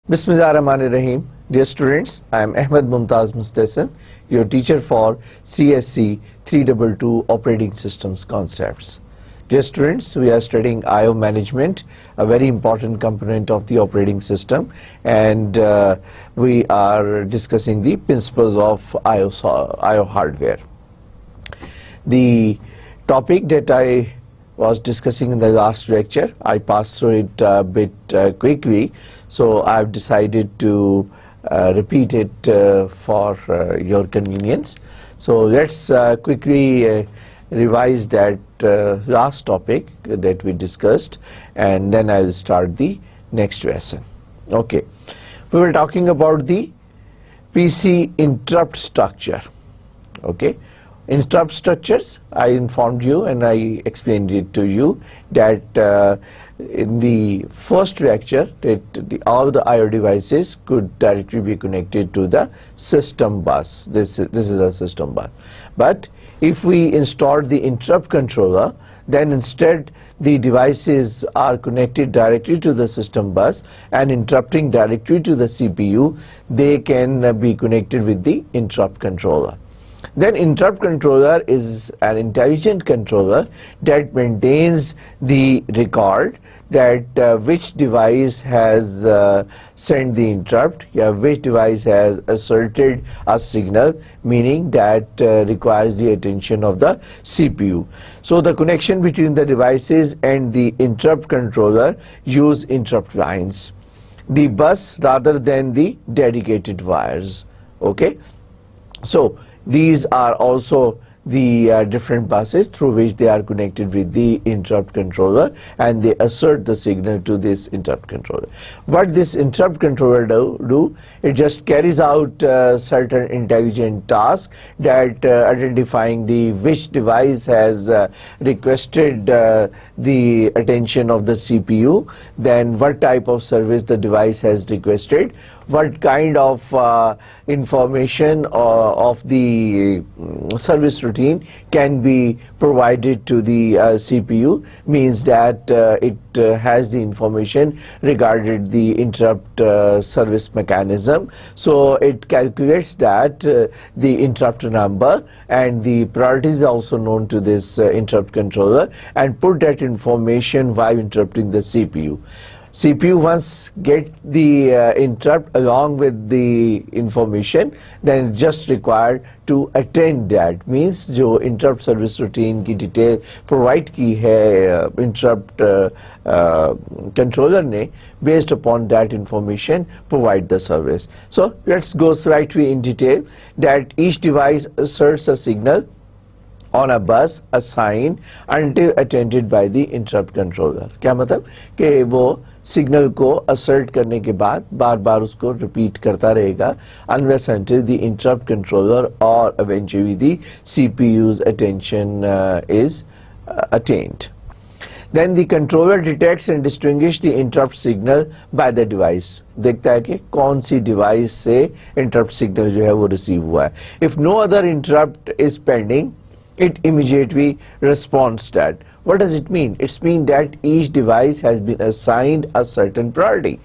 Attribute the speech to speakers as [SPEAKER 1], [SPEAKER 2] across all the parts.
[SPEAKER 1] Bismillahirrahmanirrahim. Dear students, I am Ahmed Mumtaz Mustahsin, your teacher for CSC 322 Operating Systems Concepts. Dear students, we are studying I/O management, a very important component of the operating system, and we are discussing the principles of I/O hardware. The topic that I was discussing in the last lecture, I passed through it a bit quickly, so I've decided to repeat it for your convenience. So let's quickly revise that last topic that we discussed, and then I'll start the next lesson. Okay, we were talking about the PC interrupt structure. Okay, interrupt structures, I informed you and I explained it to you that in the first lecture that all the I/O devices could directly be connected to the system bus. This is a system bus. But if we install the interrupt controller, then instead the devices are connected directly to the system bus and interrupting directly to the CPU, they can be connected with the interrupt controller. Then interrupt controller is an intelligent controller that maintains the record that which device has sent the interrupt, which device has asserted a signal, meaning that requires the attention of the CPU. So the connection between the devices and the interrupt controller use interrupt lines, the bus rather than the dedicated wires. Okay, so these are also the different buses through which they are connected with the interrupt controller, and they assert the signal to this interrupt controller. What this interrupt controller do, it just carries out certain intelligent tasks that identifying the which device has requested the attention of the CPU, then what type of service the device has requested, what kind of information of the service routine can be provided to the CPU, means that it has the information regarding the interrupt service mechanism. So it calculates that the interrupt number and the priority is also known to this interrupt controller, and put that information while interrupting the CPU. CPU once get the interrupt along with the information, then it just required to attend that, means जो interrupt service routine की detail provide की है interrupt controller ने, based upon that information provide the service. So let's go slightly in detail that each device asserts a signal on a bus assigned until attended by the interrupt controller. क्या मतलब कि वो signal को assert करने के बाद बार बार उसको repeat करता रहेगा unless until the interrupt controller or eventually the CPU's attention is attained. Then the controller detects and distinguishes the interrupt signal by the device. देखता है कि कौन सी device से interrupt signal जो है वो receive हुआ है. If no other interrupt is pending, it immediately responds that. What does it mean? It means that each device has been assigned a certain priority,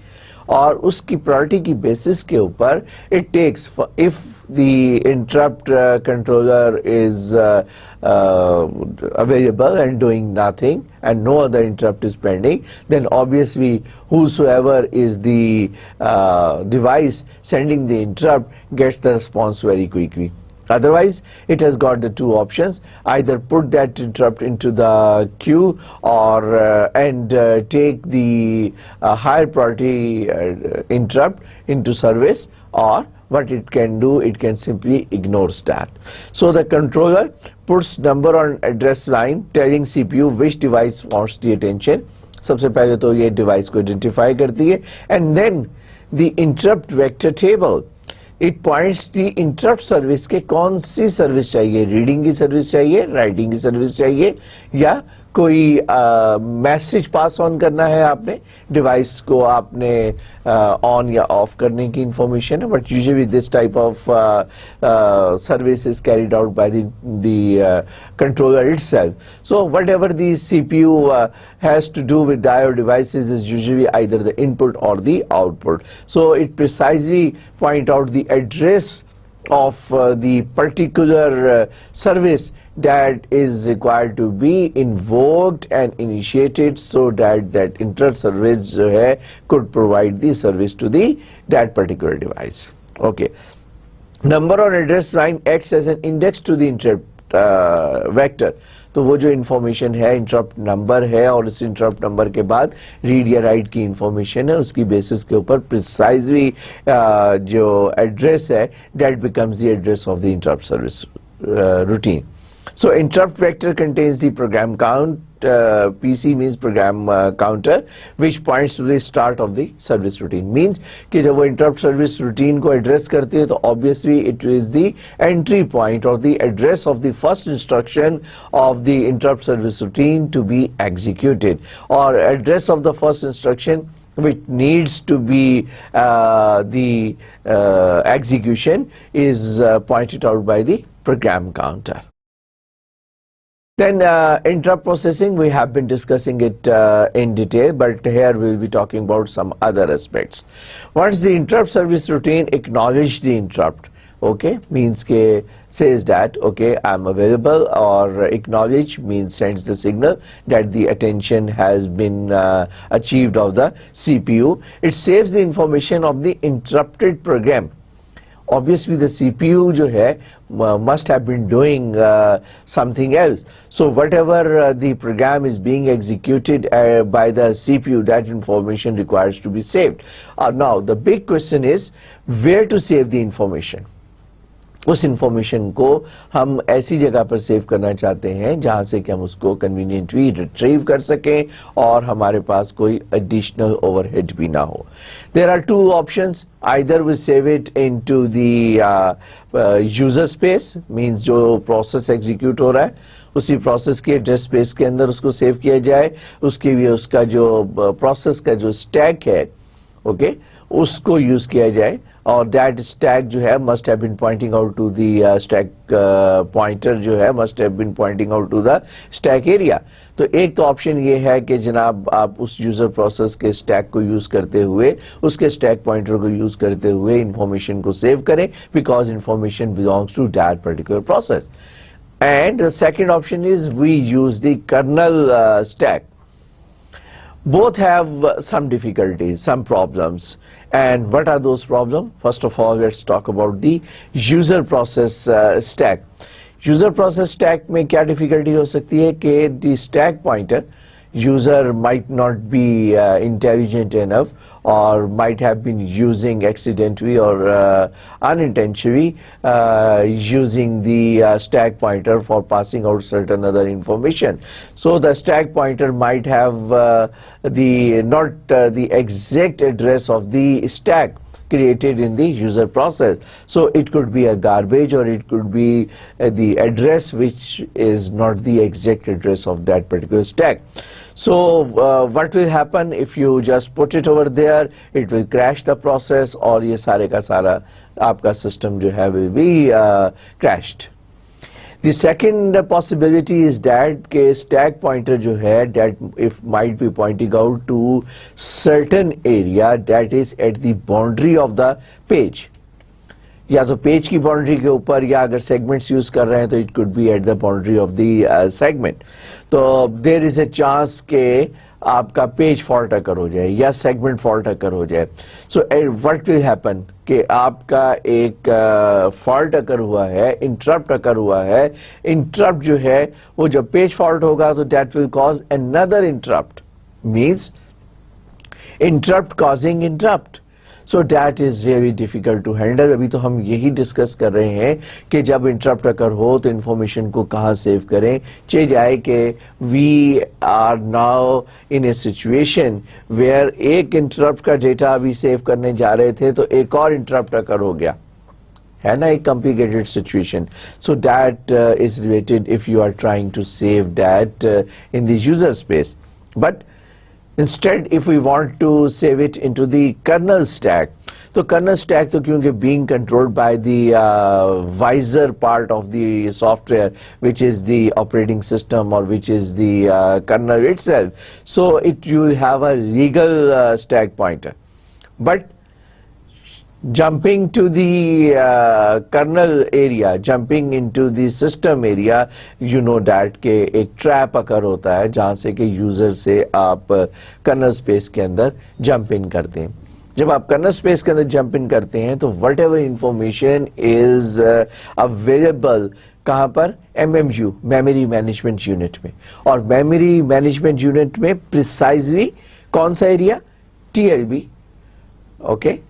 [SPEAKER 1] और उसकी priority की basis के ऊपर it takes, if the interrupt controller is available and doing nothing and no other interrupt is pending, then obviously whosoever is the device sending the interrupt gets the response very quickly. Otherwise, it has got the two options: either put that interrupt into the queue or take the higher priority interrupt into service, or what it can do, it can simply ignore that. So the controller puts number on address line telling CPU which device wants the attention. सबसे पहले तो ये device को identify करती है, and then the interrupt vector table, it points the interrupt service के कौन सी service चाहिए, रीडिंग की सर्विस चाहिए, राइटिंग की सर्विस चाहिए, या کوئی میسج پاس آن کرنا ہے آپ نے ڈیوائس کو آپ نے آن یا آف کرنے کی انفارمیشن ہے but usually this type of service is carried out by the controller itself. So whatever the CPU has to do with the IO devices is usually either the input or the output. So it precisely point out the address of the particular service that is required to be invoked and initiated so that that interrupt service jo hai could provide the service to that particular device. Okay. Number on address line acts as an index to the interrupt vector. تو وہ جو information ہے interrupt number ہے اور اس interrupt number کے بعد red یا right کی انفارمیشن ہے, اس کی بیسس کے اوپر پریسائزلی جو ایڈریس ہے that becomes the address of the interrupt service routine. So interrupt vector contains the program count, PC means program counter, which points to the start of the service routine. Means کہ جب وہ interrupt service routine کو address کرتی ہے تو obviously it is the entry point or the address of the first instruction of the interrupt service routine to be executed, or address of the first instruction which needs to be the execution is pointed out by the program counter. Then interrupt processing, we have been discussing it in detail, but here we will be talking about some other aspects. Once the interrupt service routine acknowledge the interrupt, okay, means ke says that okay I'm available, or acknowledge means sends the signal that the attention has been achieved of the CPU. It saves the information of the interrupted program. Obviously the CPU jo hai must have been doing something else, so whatever the program is being executed by the CPU, that information requires to be saved. Now the big question is where to save the information. اس information کو ہم ایسی جگہ پر save کرنا چاہتے ہیں جہاں سے کہ ہم اس کو کنوینئنٹلی ریٹریو کر سکیں اور ہمارے پاس کوئی ایڈیشنل اوور ہیڈ بھی نہ ہو. There are two options, either we save it into the user space, means جو پروسیس ایگزیکیوٹ ہو رہا ہے اسی پروسیس کے ایڈریس اسپیس کے اندر اس کو سیو کیا جائے, اس کے بھی اس کا جو پروسیس کا جو اسٹیک ہے اوکے اس کو یوز کیا جائے, اور دیٹ اسٹیک جو ہے must have been pointing out to the stack pointer جو ہے must have been pointing out to the stack area. تو ایک تو آپشن یہ ہے کہ جناب آپ اس یوزر پروسیس کے اسٹیک کو یوز کرتے ہوئے اس کے اسٹیک پوائنٹر کو یوز کرتے ہوئے انفارمیشن کو سیو کریں, because information belongs to that particular process. And the second option is we use the kernel stack. Both have some difficulties, some problems. And what are those problems? First of all, let's talk about the user process stack. User process stack میں کیا difficulty ہو سکتی ہے کہ the stack pointer user might not be intelligent enough, or might have been using accidentally or unintentionally using the stack pointer for passing out certain other information. So the stack pointer might have not the exact address of the stack created in the user process. So it could be a garbage, or it could be the address which is not the exact address of that particular stack. So what will happen if you just put it over there? It will crash the process, اور یہ سارے کا سارا آپ کا system جو ہے will be crashed. The second possibility is that کہ stack pointer جو ہے that if might be pointing out to certain area that is at the boundary of the page. یا تو پیج کی باؤنڈری کے اوپر, یا اگر سیگمنٹس یوز کر رہے ہیں تو it could be at the boundary of the segment. تو دیر از اے چانس کہ آپ کا پیج فالٹ اکر ہو جائے یا سیگمنٹ فالٹ اکر ہو جائے. سو وٹ ول ہیپن کہ آپ کا ایک فالٹ اکر ہوا ہے, انٹرپٹ اکر ہوا ہے. انٹرپٹ جو ہے وہ جب پیج فالٹ ہوگا تو that will cause another interrupt, means interrupt causing interrupt. So that is really difficult to handle. ابھی تو ہم یہی ڈسکس کر رہے ہیں کہ جب انٹرپٹ اکر ہو تو انفارمیشن کو کہاں سیو کریں. چاہے جائے کہ we are now in a situation where ایک انٹرپٹ کا ڈیٹا ابھی سیو کرنے جا رہے تھے تو ایک اور انٹرپٹ اکر ہو گیا, है ना एक complicated situation. So that is related if you are trying to save that in the user space. But instead if we want to save it into the kernel stack, तो kernel stack तो क्योंकि being controlled by the visor part of the software, which is the operating system or which is the kernel itself, so it you have a legal stack pointer. But jumping to the kernel area, jumping into the system area, you know that कि एक trap occur होता है जहाँ से कि user से आप kernel space के अंदर jump in करते हैं. जब आप kernel space के अंदर jump in करते हैं तो whatever information is available कहाँ पर MMU, Memory Management Unit में, और Memory Management Unit में precisely कौन सा area? TLB, okay,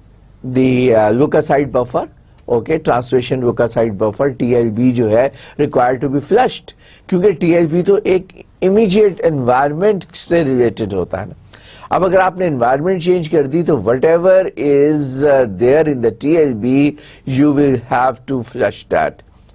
[SPEAKER 1] the leukocyte buffer, okay, translation leukocyte buffer TLB जो है required to be flushed, क्योंकि TLB तो एक immediate environment से related होता है ना. अब अगर आपने environment change कर दी तो whatever is there in the TLB you will have to flush that,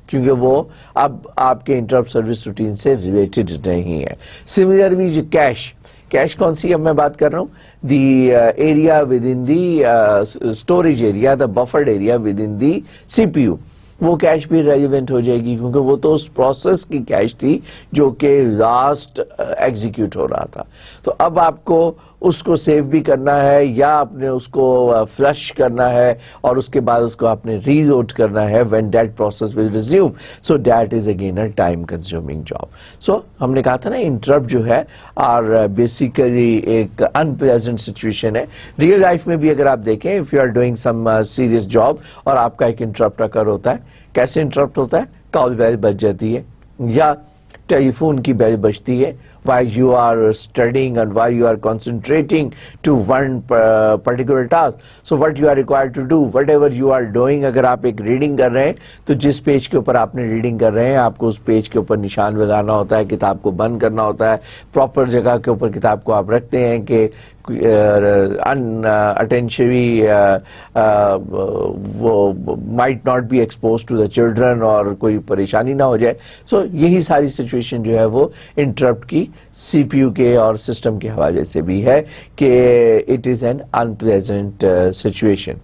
[SPEAKER 1] क्योंकि वो अब आपके interrupt service routine से related नहीं है. Similarly जो कैश कौन सी अब मैं बात कर रहा हूँ? The area within the storage area, the buffered area within the CPU, वो कैश भी रेलिवेंट हो जाएगी क्योंकि वो तो उस प्रोसेस की कैश थी जो कि लास्ट एग्जीक्यूट हो रहा था. तो अब आपको उसको सेव भी करना है या आपने उसको फ्लश करना है और उसके बाद उसको आपने रीलोड करना है when that process will resume. So that is again a time consuming job. So हमने कहा था ना इंटरप्ट जो है और बेसिकली एक अनप्लेजेंट सिचुएशन है. रियल लाइफ में भी अगर आप देखें, if you are doing some serious job और आपका एक इंटरप्ट अकर होता है, कैसे इंटरप्ट होता है? कॉल बेल बज जाती है या टेलीफोन की बेल बजती है while you are studying and while you are concentrating to one particular task. So what you are required to do, whatever you are doing, अगर आप एक रीडिंग कर रहे हैं तो जिस पेज के ऊपर आपने रीडिंग कर रहे हैं आपको उस पेज के ऊपर निशान लगाना होता है, किताब को बंद करना होता है, प्रॉपर जगह के ऊपर किताब को आप रखते हैं कि अनअटेंशनली वो might not be expose to the children और कोई परेशानी ना हो जाए. सो यही सारी सिचुएशन जो है वो इंटरप्ट की CPU के और सिस्टम के हवाले से भी है कि it is an unpleasant situation.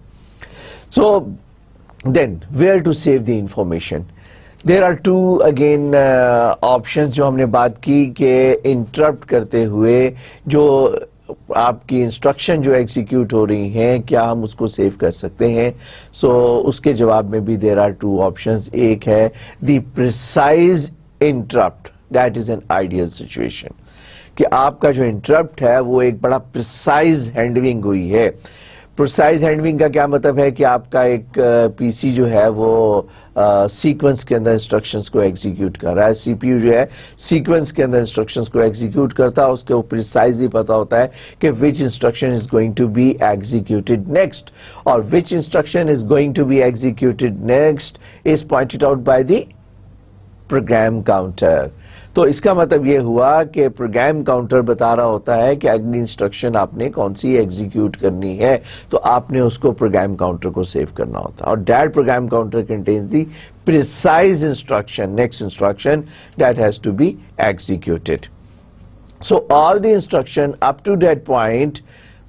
[SPEAKER 1] So then where to save the information? There are two again options जो हमने बात की कि इंटरप्ट करते हुए जो आपकी इंस्ट्रक्शन जो एग्जीक्यूट हो रही हैं क्या हम उसको सेव कर सकते हैं. सो उसके जवाब में भी देयर आर टू ऑप्शंस. एक है the precise interrupt, that is an ideal situation कि आपका जो इंटरप्ट है वो एक बड़ा प्रिसाइज हैंडलिंग हुई है. प्रिसाइज हैंडलिंग का क्या मतलब है कि आपका एक पीसी जो है वो सीक्वेंस के अंदर इंस्ट्रक्शंस को एग्जीक्यूट कर रहा है. सीपीयू जो है सीक्वेंस के अंदर इंस्ट्रक्शंस को एग्जीक्यूट करता है, उसके प्रिसाइजली पता होता है कि which instruction is going to be executed next, और which instruction is going to be executed next is pointed out by the program counter. तो इसका मतलब ये हुआ कि प्रोग्राम काउंटर बता रहा होता है कि अगली इंस्ट्रक्शन आपने कौन सी एग्जीक्यूट करनी है, तो आपने उसको प्रोग्राम काउंटर को सेव करना होता है. और that program counter contains the precise instruction, next instruction that has to be executed. So all the instruction up to that point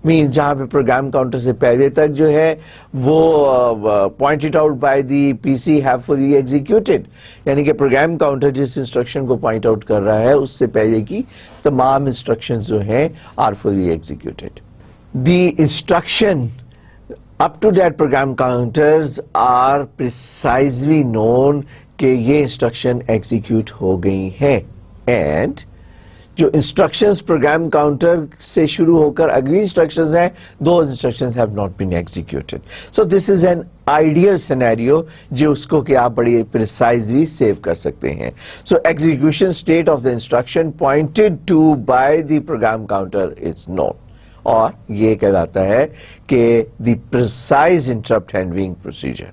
[SPEAKER 1] means जहां पे प्रोग्राम काउंटर से पहले तक जो है वो pointed out by the PC have fully executed, यानी कि प्रोग्राम काउंटर जिस इंस्ट्रक्शन को पॉइंट आउट कर रहा है उससे पहले की तमाम इंस्ट्रक्शंस जो हैं are fully executed. The instruction up to that program counters are precisely known कि ये इंस्ट्रक्शन एग्जीक्यूट हो गई हैं, एंड जो इंस्ट्रक्शंस प्रोग्राम काउंटर से शुरू होकर अगली इंस्ट्रक्शंस हैं, those instructions have not been executed. So this is an ideal scenario जो उसको कि आप बड़ी प्रिसाइजली सेव कर सकते हैं. So execution state of the instruction pointed to by the program counter is known, और ये कहलाता है कि the precise interrupt handling procedure.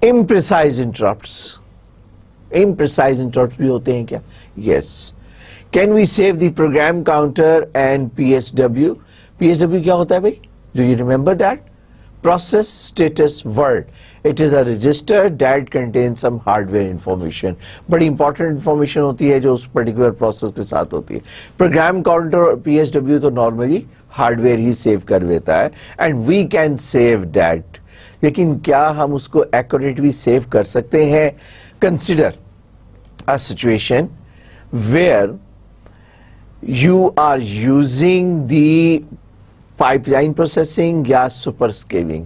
[SPEAKER 1] Imprecise interrupts, imprecise interrupts भी होते हैं क्या? Yes. Can we save the program counter and PSW? PSW क्या होता है भाई? Do you remember that? process status word. It is a register that contains some hardware information. बड़ी important information होती है जो उस particular process के साथ होती है. Program counter और PSW तो normally hardware ही save कर देता है and we can save that. लेकिन क्या हम उसको accurately save कर सकते हैं? Consider a situation where you are using the pipeline processing या सुपर स्केलिंग.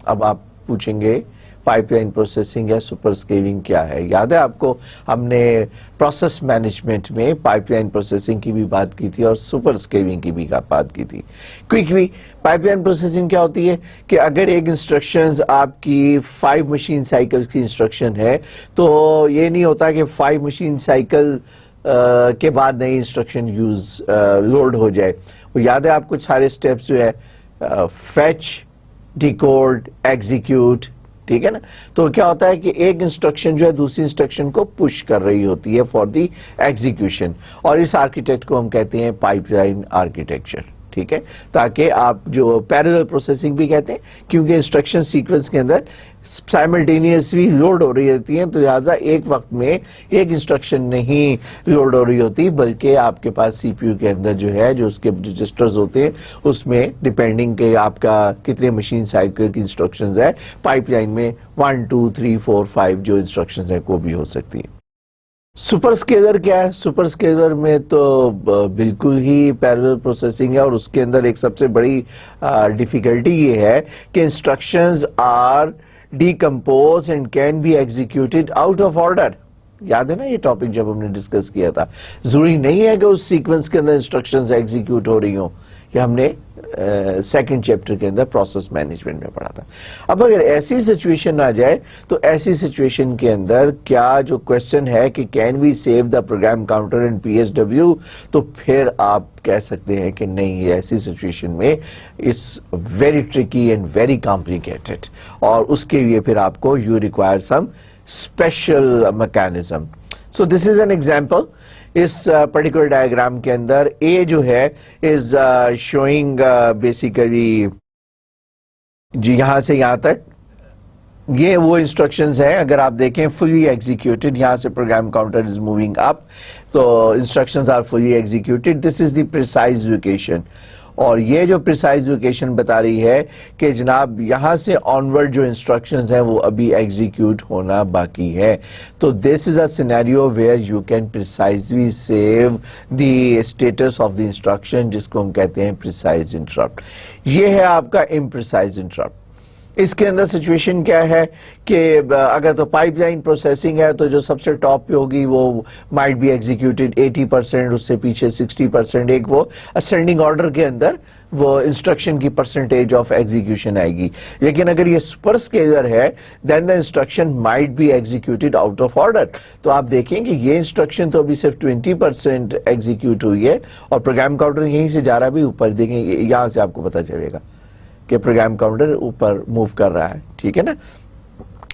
[SPEAKER 1] अब आप पूछेंगे पाइपलाइन प्रोसेसिंग या सुपर स्केलिंग क्या है? याद है आपको हमने प्रोसेस मैनेजमेंट में पाइपलाइन प्रोसेसिंग की भी बात की थी और सुपर स्केलिंग की भी बात की थी. क्विकली पाइपलाइन प्रोसेसिंग क्या होती है कि अगर एक इंस्ट्रक्शंस आपकी 5 मशीन साइकिल्स की इंस्ट्रक्शन है तो ये नहीं होता कि 5 मशीन साइकिल के बाद नई इंस्ट्रक्शन लोड हो जाए. वो याद है आपको सारे स्टेप्स जो है फेच, डिकोड, एग्जीक्यूट, ठीक है ना. तो क्या होता है कि एक इंस्ट्रक्शन जो है दूसरी इंस्ट्रक्शन को पुश कर रही होती है फॉर द एग्जीक्यूशन और इस आर्किटेक्ट को हम कहते हैं पाइपलाइन आर्किटेक्चर. ठीक है, ताकि आप जो पैरेलल प्रोसेसिंग भी कहते हैं क्योंकि इंस्ट्रक्शन सीक्वेंस के अंदर साइमल्टेनियसली लोड हो रही होती है, तो लिहाजा एक वक्त में एक इंस्ट्रक्शन नहीं लोड हो रही होती बल्कि आपके पास सीपीयू के अंदर जो है जो उसके रजिस्टर्स होते हैं उसमें डिपेंडिंग के आपका कितने मशीन साइकिल की इंस्ट्रक्शंस है पाइपलाइन में 1 2 3 4 5 जो इंस्ट्रक्शंस है वो भी हो सकती है. सुपर स्केलर क्या है? सुपर स्केलर में तो बिल्कुल ही पैरेलल प्रोसेसिंग है और उसके अंदर एक सबसे बड़ी डिफिकल्टी ये है कि instructions are decompose and can be executed out of order. याद है ना ये टॉपिक जब हमने डिस्कस किया था. जरूरी नहीं है कि उस सीक्वेंस के अंदर इंस्ट्रक्शंस एग्जीक्यूट हो रही हो. ये हमने सेकंड चैप्टर के अंदर प्रोसेस मैनेजमेंट में पढ़ा था. अब अगर ऐसी सिचुएशन आ जाए तो ऐसी सिचुएशन के अंदर क्या जो क्वेश्चन है कि can we save the program counter in PSW, तो फिर आप कह सकते हैं कि नहीं, ऐसी सिचुएशन में it's very tricky and very complicated और उसके लिए फिर आपको you require some special mechanism. So this is an example. इस पर्टिकुलर डायग्राम के अंदर ए जो है इज शोइंग बेसिकली जी यहां से यहां तक ये वो इंस्ट्रक्शंस हैं. अगर आप देखें फुली एग्जीक्यूटेड, यहां से program counter is moving up तो instructions are fully executed. This is the precise location और ये जो प्रिसाइज लोकेशन बता रही है कि जनाब यहां से ऑनवर्ड जो इंस्ट्रक्शंस हैं वो अभी एग्जीक्यूट होना बाकी है. तो this is a scenario where you can precisely save the status of the instruction जिसको हम कहते हैं प्रिसाइज इंटरप्ट. ये है आपका इम्प्रिसाइज इंटरप्ट. इसके अंदर सिचुएशन क्या है कि अगर तो पाइपलाइन प्रोसेसिंग है तो जो सबसे टॉप पे होगी वो माइट बी एग्जीक्यूटेड 80%, उससे पीछे 60%, एक वो असेंडिंग ऑर्डर के अंदर वो इंस्ट्रक्शन की परसेंटेज ऑफ एग्जीक्यूशन आएगी. लेकिन अगर ये सुपर स्केलर है then the instruction might be executed out of order. तो आप देखें कि ये इंस्ट्रक्शन तो अभी सिर्फ 20% एग्जीक्यूट हुई है और प्रोग्राम काउंटर यहीं से जा रहा है. भी ऊपर देखें यहां से आपको पता चलेगा कि प्रोग्राम काउंटर ऊपर मूव कर रहा है. ठीक है ना.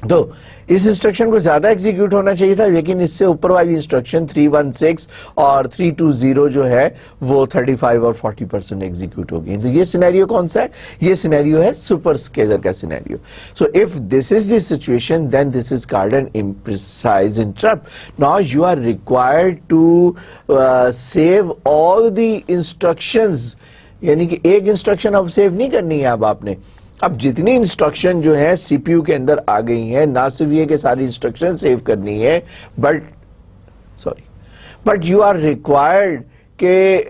[SPEAKER 1] तो इस इंस्ट्रक्शन को ज्यादा एग्जीक्यूट होना चाहिए था लेकिन इससे ऊपर वाली इंस्ट्रक्शन 316 और 320 जो है वो 35 और 40% एग्जीक्यूट हो गई. तो ये सिनेरियो कौन सा है? ये सिनेरियो है सुपर स्केलर का scenario. So if this is the situation then this is called an imprecise interrupt. Now you are required to save all the instructions, यानी कि एक इंस्ट्रक्शन अब सेव नहीं करनी है. अब आपने अब जितनी इंस्ट्रक्शन जो है सीपीयू के अंदर आ गई हैं, ना सिर्फ ये कि सारी इंस्ट्रक्शन सेव करनी है बट यू आर रिक्वायर्ड के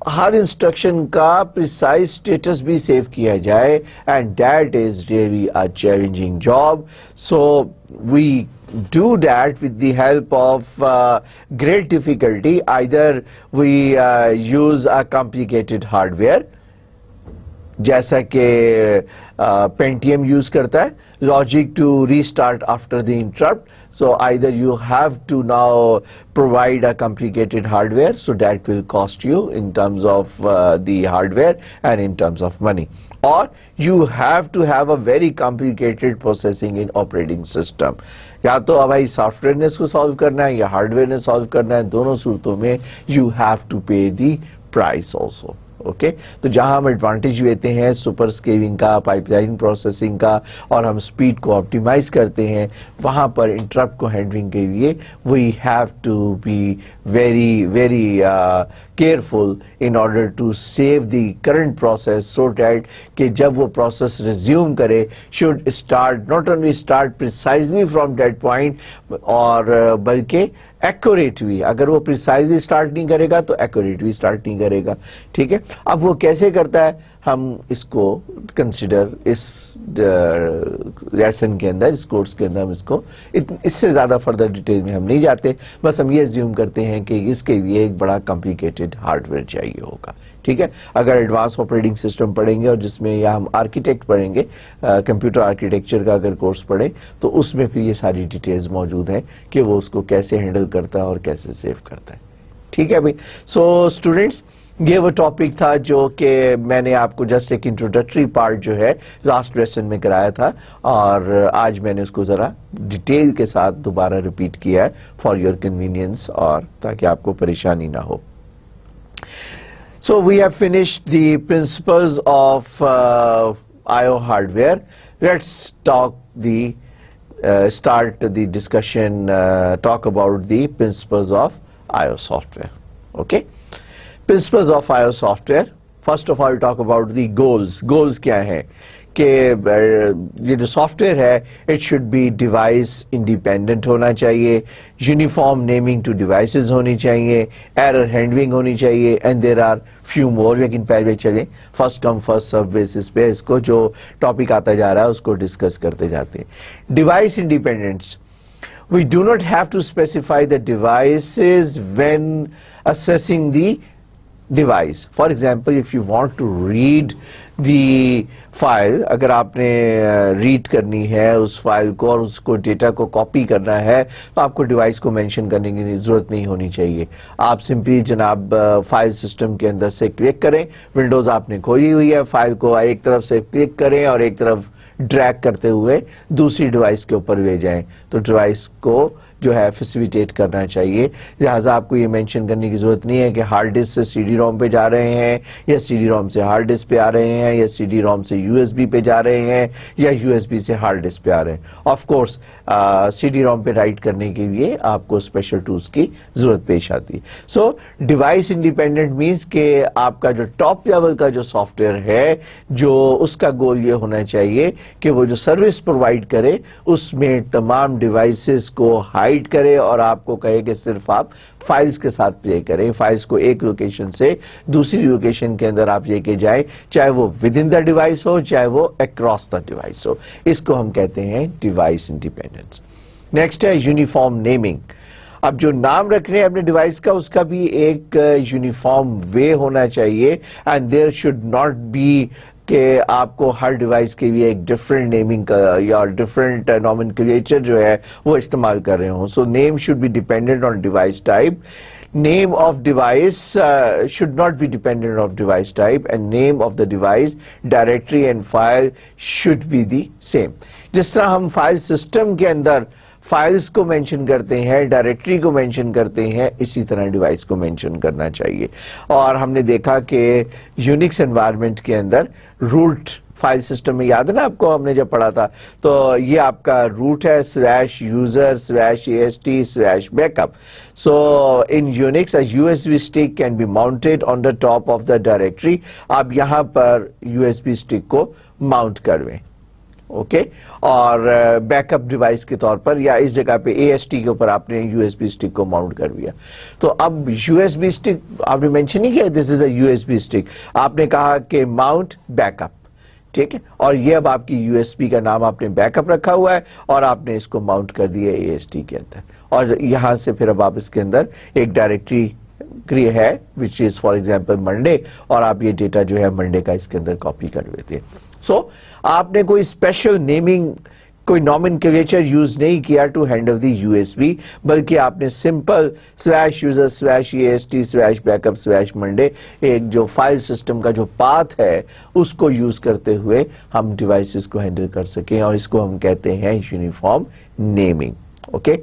[SPEAKER 1] हर इंस्ट्रक्शन का प्रिसाइज स्टेटस भी सेव किया जाए and that is really a challenging job. So we do that with the help of great difficulty. Either we use a complicated hardware जैसा कि Pentium use करता है, logic to restart after the interrupt. So either you have to now provide a complicated hardware, so that will cost you in terms of the hardware and in terms of money, or you have to have a very complicated processing in operating system. या तो अब भाई software ने इसको solve करना है या hardware ने सॉल्व करना है. दोनों सूरतों में you have to pay the price also. Okay तो जहां हम एडवांटेज लेते हैं सुपर स्केलिंग का, पाइपलाइन प्रोसेसिंग का, और हम स्पीड को ऑप्टिमाइज करते हैं, वहां पर इंटरप्ट को हैंडलिंग के लिए we have to be very very careful in order to save the current process, so that कि जब वो प्रोसेस रिज्यूम करे should start not only start precisely from that point, और बल्कि एक्यूरेट भी, अगर वो प्रिसाइजली स्टार्ट नहीं करेगा तो एक्यूरेट भी स्टार्ट नहीं करेगा, ठीक है। अब वो कैसे करता है, हम इसको कंसिडर इस लेसन के अंदर, इस कोर्स के अंदर हम इसको इससे ज्यादा फर्दर डिटेल में हम नहीं जाते, बस हम ये अज्यूम करते हैं कि इसके लिए एक बड़ा कॉम्प्लिकेटेड हार्डवेयर चाहिए होगा, ठीक है। अगर एडवांस ऑपरेटिंग सिस्टम पढ़ेंगे और जिसमें या हम आर्किटेक्ट पढ़ेंगे, कंप्यूटर आर्किटेक्चर का अगर कोर्स पढ़ें, तो उसमें फिर ये सारी डिटेल्स मौजूद हैं कि वो उसको कैसे हैंडल करता है और कैसे सेव करता है, ठीक है भाई। सो स्टूडेंट्स, ये वो टॉपिक था जो कि मैंने आपको जस्ट एक इंट्रोडक्टरी पार्ट जो है लास्ट लेसन में कराया था, और आज मैंने उसको जरा डिटेल के साथ दोबारा रिपीट किया है फॉर योर कन्वीनियंस, और ताकि आपको परेशानी ना हो। So we have finished the principles of I/O hardware. Let's start the discussion, talk about the principles of I/O software. Okay, principles of I/O software. First of all, talk about the goals. Goals क्या हैं कि ये जो software है it should be device independent होना चाहिए, uniform naming to devices होनी चाहिए, एरर हैंडलिंग होनी चाहिए, and there are few more. लेकिन पहले चलें first come first serve basis पे इसको जो टॉपिक आता जा रहा है उसको डिस्कस करते जाते हैं। Device independence, we do not have to specify the devices when assessing the device. For example, if you want to read the file, अगर आपने रीड करनी है उस फाइल को और उसको डेटा को कॉपी करना है, तो आपको डिवाइस को मेंशन करने की जरूरत नहीं होनी चाहिए। आप सिंपली जनाब फाइल सिस्टम के अंदर से क्लिक करें, विंडोज आपने खोली हुई है, फाइल को एक तरफ से क्लिक करें और एक तरफ ड्रैग करते हुए दूसरी डिवाइस के ऊपर ले जाएं, तो डिवाइस को जो है फैसिलिटेट करना चाहिए। लिहाजा आपको ये मेंशन करने की जरूरत नहीं है कि हार्ड डिस्क से सीडी रोम पे जा रहे हैं, या सीडी रोम से हार्ड डिस्क पे आ रहे हैं, या सीडी रोम से यूएसबी पे जा रहे हैं, या यूएसबी से हार्ड डिस्क पे आ रहे हैं। ऑफ कोर्स सीडी रोम पे राइट करने के लिए आपको स्पेशल टूल्स की जरूरत पेश आती है। सो डिवाइस इंडिपेंडेंट मीन्स के आपका जो टॉप लेवल का जो सॉफ्टवेयर है, जो उसका गोल ये होना चाहिए कि वो जो सर्विस प्रोवाइड करे उसमें तमाम डिवाइसेस को हाइड करे और आपको कहे कि सिर्फ आप फाइल्स के साथ प्ले करें, फाइल्स को एक लोकेशन से दूसरी लोकेशन के अंदर आप लेके जाएं, चाहे वो विद इन द डिवाइस हो चाहे वो अक्रॉस द डिवाइस हो। इसको हम कहते हैं डिवाइस इंडिपेंडेंस। नेक्स्ट है यूनिफॉर्म नेमिंग। अब जो नाम रख रहे हैं अपने डिवाइस का उसका भी एक यूनिफॉर्म वे होना चाहिए, and there should not be कि आपको हर डिवाइस के लिए एक डिफरेंट नेमिंग का या डिफरेंट नॉमेनक्लेचर जो है वो इस्तेमाल कर रहे हो। So name should be dependent on device type, name of device should not be dependent of device type, and name of the device, directory and file should be the same. जिस तरह हम फाइल सिस्टम के अंदर files को mention करते हैं, directory को mention करते हैं, इसी तरह डिवाइस को मेंशन करना चाहिए। और हमने देखा कि यूनिक्स एनवायरनमेंट के अंदर रूट फाइल सिस्टम में, याद है ना आपको, हमने जब पढ़ा था, तो ये आपका रूट है /user/ast/backup. So in Unix a USB stick can be mounted on the top of the directory. आप यहाँ पर USB stick को माउंट करवें, ओके, और बैकअप डिवाइस के तौर पर, या इस जगह पे AST के ऊपर आपने USB स्टिक को माउंट कर दिया। तो अब USB स्टिक आपने मेंशन नहीं किया, this is a USB stick, आपने कहा कि माउंट बैकअप, ठीक है, और ये अब आपकी USB का नाम आपने बैकअप रखा हुआ है और आपने इसको माउंट कर दिया AST के अंदर, और यहां से फिर अब आप इसके अंदर एक डायरेक्टरी क्रिएट है which is for example Monday, और आप ये डेटा जो है मंडे का इसके अंदर कॉपी कर लेते हैं। सो आपने कोई स्पेशल नेमिंग, कोई नॉमेनक्लेचर यूज नहीं किया टू हैंडल दी USB, बल्कि आपने सिंपल /user/ast/backup/monday एक जो फाइल सिस्टम का जो पाथ है उसको यूज करते हुए हम डिवाइसेस को हैंडल कर सकें, और इसको हम कहते हैं uniform naming, okay.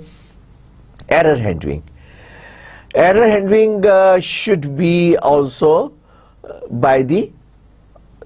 [SPEAKER 1] Error handling, error handling should be also by the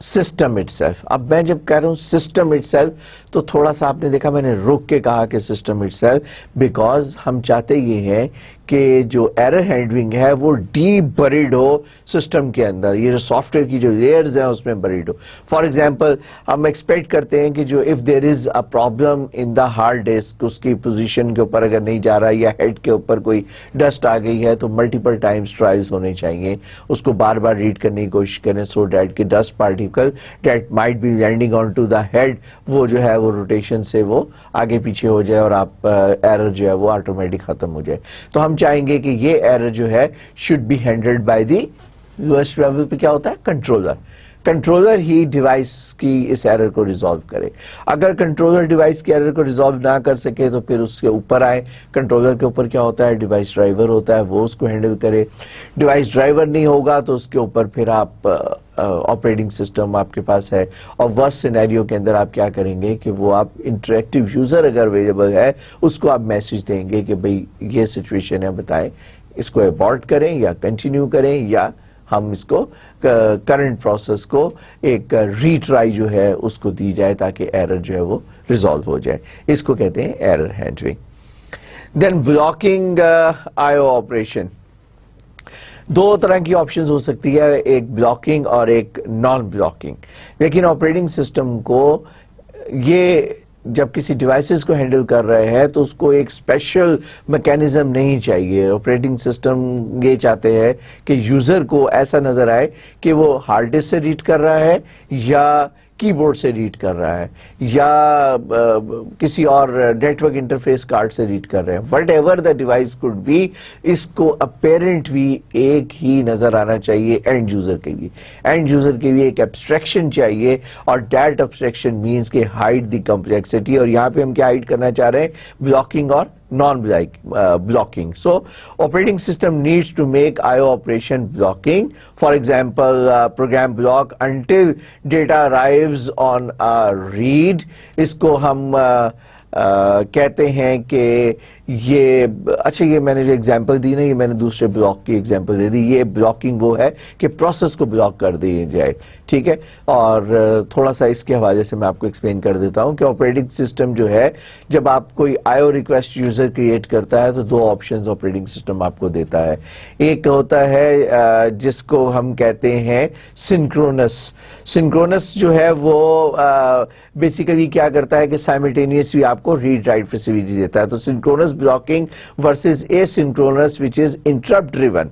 [SPEAKER 1] system itself. अब मैं जब कह रहा हूं सिस्टम इटसेल्फ तो थोड़ा सा आपने देखा मैंने रुक के कहा कि सिस्टम इटसेल्फ, बिकॉज हम चाहते ये हैं कि जो एरर हैंडलिंग है वो डीप बरीड हो सिस्टम के अंदर, ये जो सॉफ्टवेयर की जो लेयर्स हैं उसमें बरीड हो। फॉर एग्जांपल हम एक्सपेक्ट करते हैं कि जो if there is a problem in the hard disk, उसकी पोजीशन के ऊपर अगर नहीं जा रहा या हेड के ऊपर कोई डस्ट आ गई है तो मल्टीपल टाइम्स ट्रायल्स होने चाहिए, उसको बार बार रीड करने की कोशिश करें सो डैट कि dust particle that might be landing on to the head वो जो है वो रोटेशन से वो आगे पीछे हो जाए और आप एरर जो है वो ऑटोमेटिक खत्म हो जाए। तो हम चाहेंगे कि ये एरर जो है should be handled by the lowest level पे क्या होता है कंट्रोलर। कंट्रोलर ही डिवाइस की इस एरर को रिजॉल्व करे। अगर कंट्रोलर डिवाइस की एरर को रिजॉल्व ना कर सके तो फिर उसके ऊपर आए, कंट्रोलर के ऊपर क्या होता है डिवाइस ड्राइवर होता है, वो उसको हैंडल करे। डिवाइस ड्राइवर नहीं होगा तो उसके ऊपर फिर आप ऑपरेटिंग सिस्टम आपके पास है, और वर्स्ट सिनेरियो के अंदर आप क्या करेंगे कि वो आप इंटरेक्टिव यूजर अगर अवेलेबल है उसको आप मैसेज देंगे कि भाई ये सिचुएशन है, बताएं इसको अबॉर्ट करें या कंटिन्यू करें या हम इसको करंट प्रोसेस को एक रीट्राई जो है उसको दी जाए ताकि एरर जो है वो रिजॉल्व हो जाए। इसको कहते हैं error handling. Then blocking IO operation, दो तरह की ऑप्शंस हो सकती है, एक ब्लॉकिंग और एक नॉन ब्लॉकिंग। लेकिन ऑपरेटिंग सिस्टम को ये जब किसी डिवाइसेस को हैंडल कर रहे हैं तो उसको एक स्पेशल मैकेनिज्म नहीं चाहिए। ऑपरेटिंग सिस्टम ये चाहते हैं कि यूजर को ऐसा नजर आए कि वो हार्ड डिस्क से रीड कर रहा है या कीबोर्ड से रीड कर रहा है या किसी और नेटवर्क इंटरफेस कार्ड से रीड कर रहे हैं, what ever the device could be, इसको अपेरेंट भी एक ही नजर आना चाहिए एंड यूजर के लिए। एंड यूजर के लिए एक एब्स्ट्रैक्शन चाहिए और दैट एब्स्ट्रैक्शन मींस के हाइड द कॉम्प्लेक्सिटी। और यहाँ पे हम क्या हाइड करना चाह रहे हैं, ब्लॉकिंग और non-blocking. So operating system needs to make IO operation blocking. For example, program block until data arrives on a read. इसको हम कहते हैं कि ये अच्छा, ये मैंने जो एग्जांपल दी ना, ये मैंने दूसरे ब्लॉक की एग्जांपल दे दी। ये ब्लॉकिंग वो है कि प्रोसेस को ब्लॉक कर दी जाए, ठीक है। और थोड़ा सा इसके हवाले से मैं आपको एक्सप्लेन कर देता हूं कि ऑपरेटिंग सिस्टम जो है जब आप कोई आईओ रिक्वेस्ट यूजर क्रिएट करता है तो दो ऑप्शंस ऑपरेटिंग सिस्टम आपको देता है। एक होता है जिसको हम कहते हैं सिंक्रोनस। सिंक्रोनस जो है वो बेसिकली क्या करता है कि साइमल्टेनियसली आपको रीड राइट फैसिलिटी देता है। तो synchronous blocking versus asynchronous which is interrupt driven,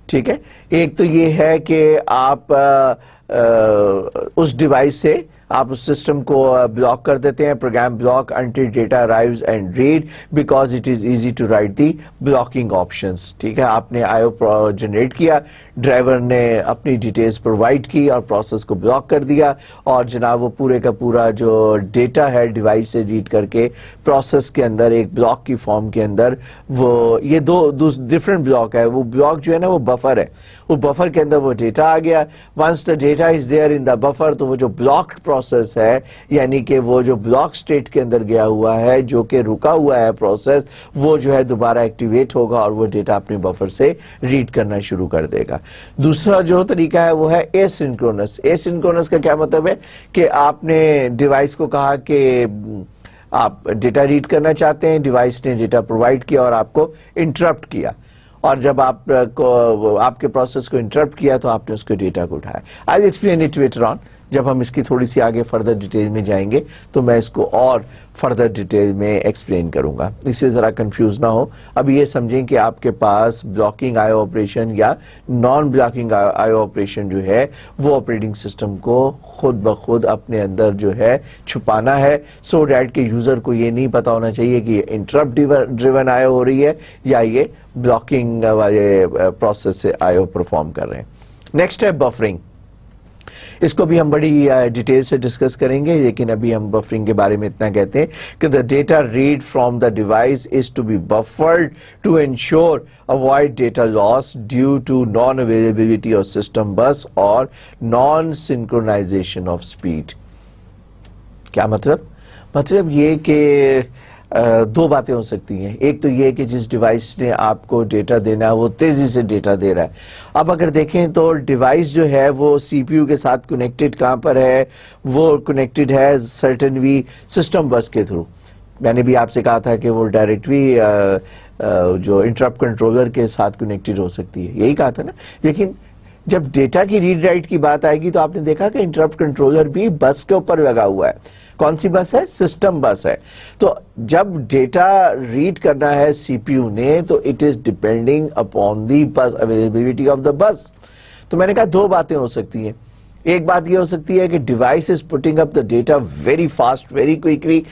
[SPEAKER 1] ठीक है। एक तो ये है कि आप उस डिवाइस से आप उस सिस्टम को ब्लॉक कर देते हैं, program block until data arrives and read because it is easy to write the blocking options, ठीक है। आपने आईओ जनरेट किया, ड्राइवर ने अपनी डिटेल्स प्रोवाइड की और प्रोसेस को ब्लॉक कर दिया, और जनाब वो पूरे का पूरा जो डेटा है डिवाइस से रीड करके प्रोसेस के अंदर एक ब्लॉक की फॉर्म के अंदर वो ये दो डिफरेंट ब्लॉक है। वो ब्लॉक जो है ना वो बफर है, वो बफर के अंदर वो डेटा आ गया। Once the data is there in the buffer तो वो जो ब्लॉक्ड प्रोसेस है यानी कि वो जो ब्लॉक स्टेट के अंदर गया हुआ है जो कि रुका हुआ है प्रोसेस, वो जो है दोबारा एक्टिवेट होगा और वो डेटा अपने बफर से रीड करना शुरू कर देगा। दूसरा जो तरीका है वो है एसिंक्रोनस। एसिंक्रोनस का क्या मतलब है कि आपने डिवाइस को कहा कि आप डेटा रीड करना चाहते हैं, डिवाइस ने डेटा प्रोवाइड किया और आपको इंटरप्ट किया, और जब आपके प्रोसेस को इंटरप्ट किया तो आपने उसके डेटा को उठाया। I will explain it later on. जब हम इसकी थोड़ी सी आगे फर्दर डिटेल में जाएंगे तो मैं इसको और फर्दर डिटेल में एक्सप्लेन करूंगा, इससे जरा कंफ्यूज ना हो। अब ये समझें कि आपके पास ब्लॉकिंग आईओ ऑपरेशन या नॉन ब्लॉकिंग आईओ ऑपरेशन जो है वो ऑपरेटिंग सिस्टम को खुद ब खुद अपने अंदर जो है छुपाना है, सो डैट के यूजर को ये नहीं पता होना चाहिए कि ये इंटरप्ट ड्रिवन आईओ हो रही है या ये ब्लॉकिंग वाले प्रोसेस से आईओ परफॉर्म कर रहे हैं। नेक्स्ट है बफरिंग। इसको भी हम बड़ी डिटेल से डिस्कस करेंगे, लेकिन अभी हम बफरिंग के बारे में इतना कहते हैं कि the data read from the device is to be buffered to ensure avoid data loss due to non availability of system bus और नॉन सिंक्रोनाइजेशन ऑफ स्पीड। क्या मतलब? मतलब ये कि دو باتیں ہو سکتی ہیں. ایک تو یہ کہ جس ڈیوائس نے آپ کو ڈیٹا دینا ہے وہ تیزی سے ڈیٹا دے رہا ہے. اب اگر دیکھیں تو ڈیوائس جو ہے وہ سی پی یو کے ساتھ کنیکٹڈ کہاں پر ہے؟ وہ کنیکٹڈ ہے سرٹنوی سسٹم بس کے تھرو. میں نے بھی آپ سے کہا تھا کہ وہ ڈائریکٹلی جو انٹرپٹ کنٹرولر کے ساتھ کنیکٹڈ ہو سکتی ہے, یہی کہا تھا نا. لیکن جب ڈیٹا کی ریڈ رائٹ کی بات آئے گی تو آپ نے دیکھا کہ انٹرپٹ کنٹرولر بھی بس کے اوپر لگا ہوا ہے. کون سی بس ہے؟ سسٹم بس ہے. تو جب ڈیٹا ریڈ کرنا ہے سی پی یو نے تو it is depending upon the بس اویلیبلٹی آف دا بس. تو میں نے کہا دو باتیں ہو سکتی ہیں. ایک بات یہ ہو سکتی ہے کہ device is putting up the data very fast very quickly,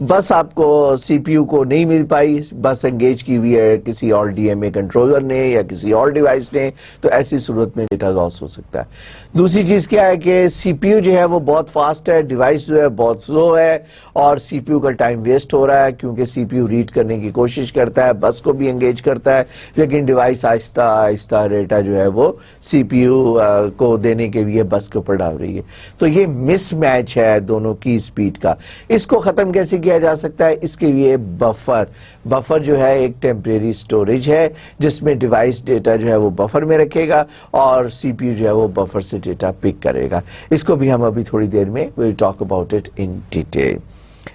[SPEAKER 1] بس آپ کو سی پی یو کو نہیں مل پائی, بس انگیج کی ہوئی ہے کسی اور ڈی ایم اے کنٹرولر نے یا کسی اور ڈیوائس نے, تو ایسی صورت میں ڈیٹا لاس ہو سکتا ہے. دوسری چیز کیا ہے کہ سی پی یو جو ہے وہ بہت فاسٹ ہے, ڈیوائس جو ہے بہت سلو ہے, اور سی پی یو کا ٹائم ویسٹ ہو رہا ہے کیونکہ سی پی یو ریڈ کرنے کی کوشش کرتا ہے, بس کو بھی انگیج کرتا ہے, لیکن ڈیوائس آہستہ آہستہ ڈیٹا جو ہے وہ سی پی یو کو دینے کے لیے بس کے اوپر ڈال رہی ہے. تو یہ مس میچ ہے دونوں کی اسپیڈ کا. اس کو ختم کیسے کیا جا سکتا ہے؟ اس کے لیے بفر جو ہے ایک ٹیمپریری سٹوریج ہے جس میں ڈیوائس ڈیٹا جو ہے وہ بفر میں رکھے گا اور سی پی یو جو ہے وہ بفر سے ڈیٹا پک کرے گا. اس کو بھی ہم ابھی تھوڑی دیر میں we'll talk about it in detail.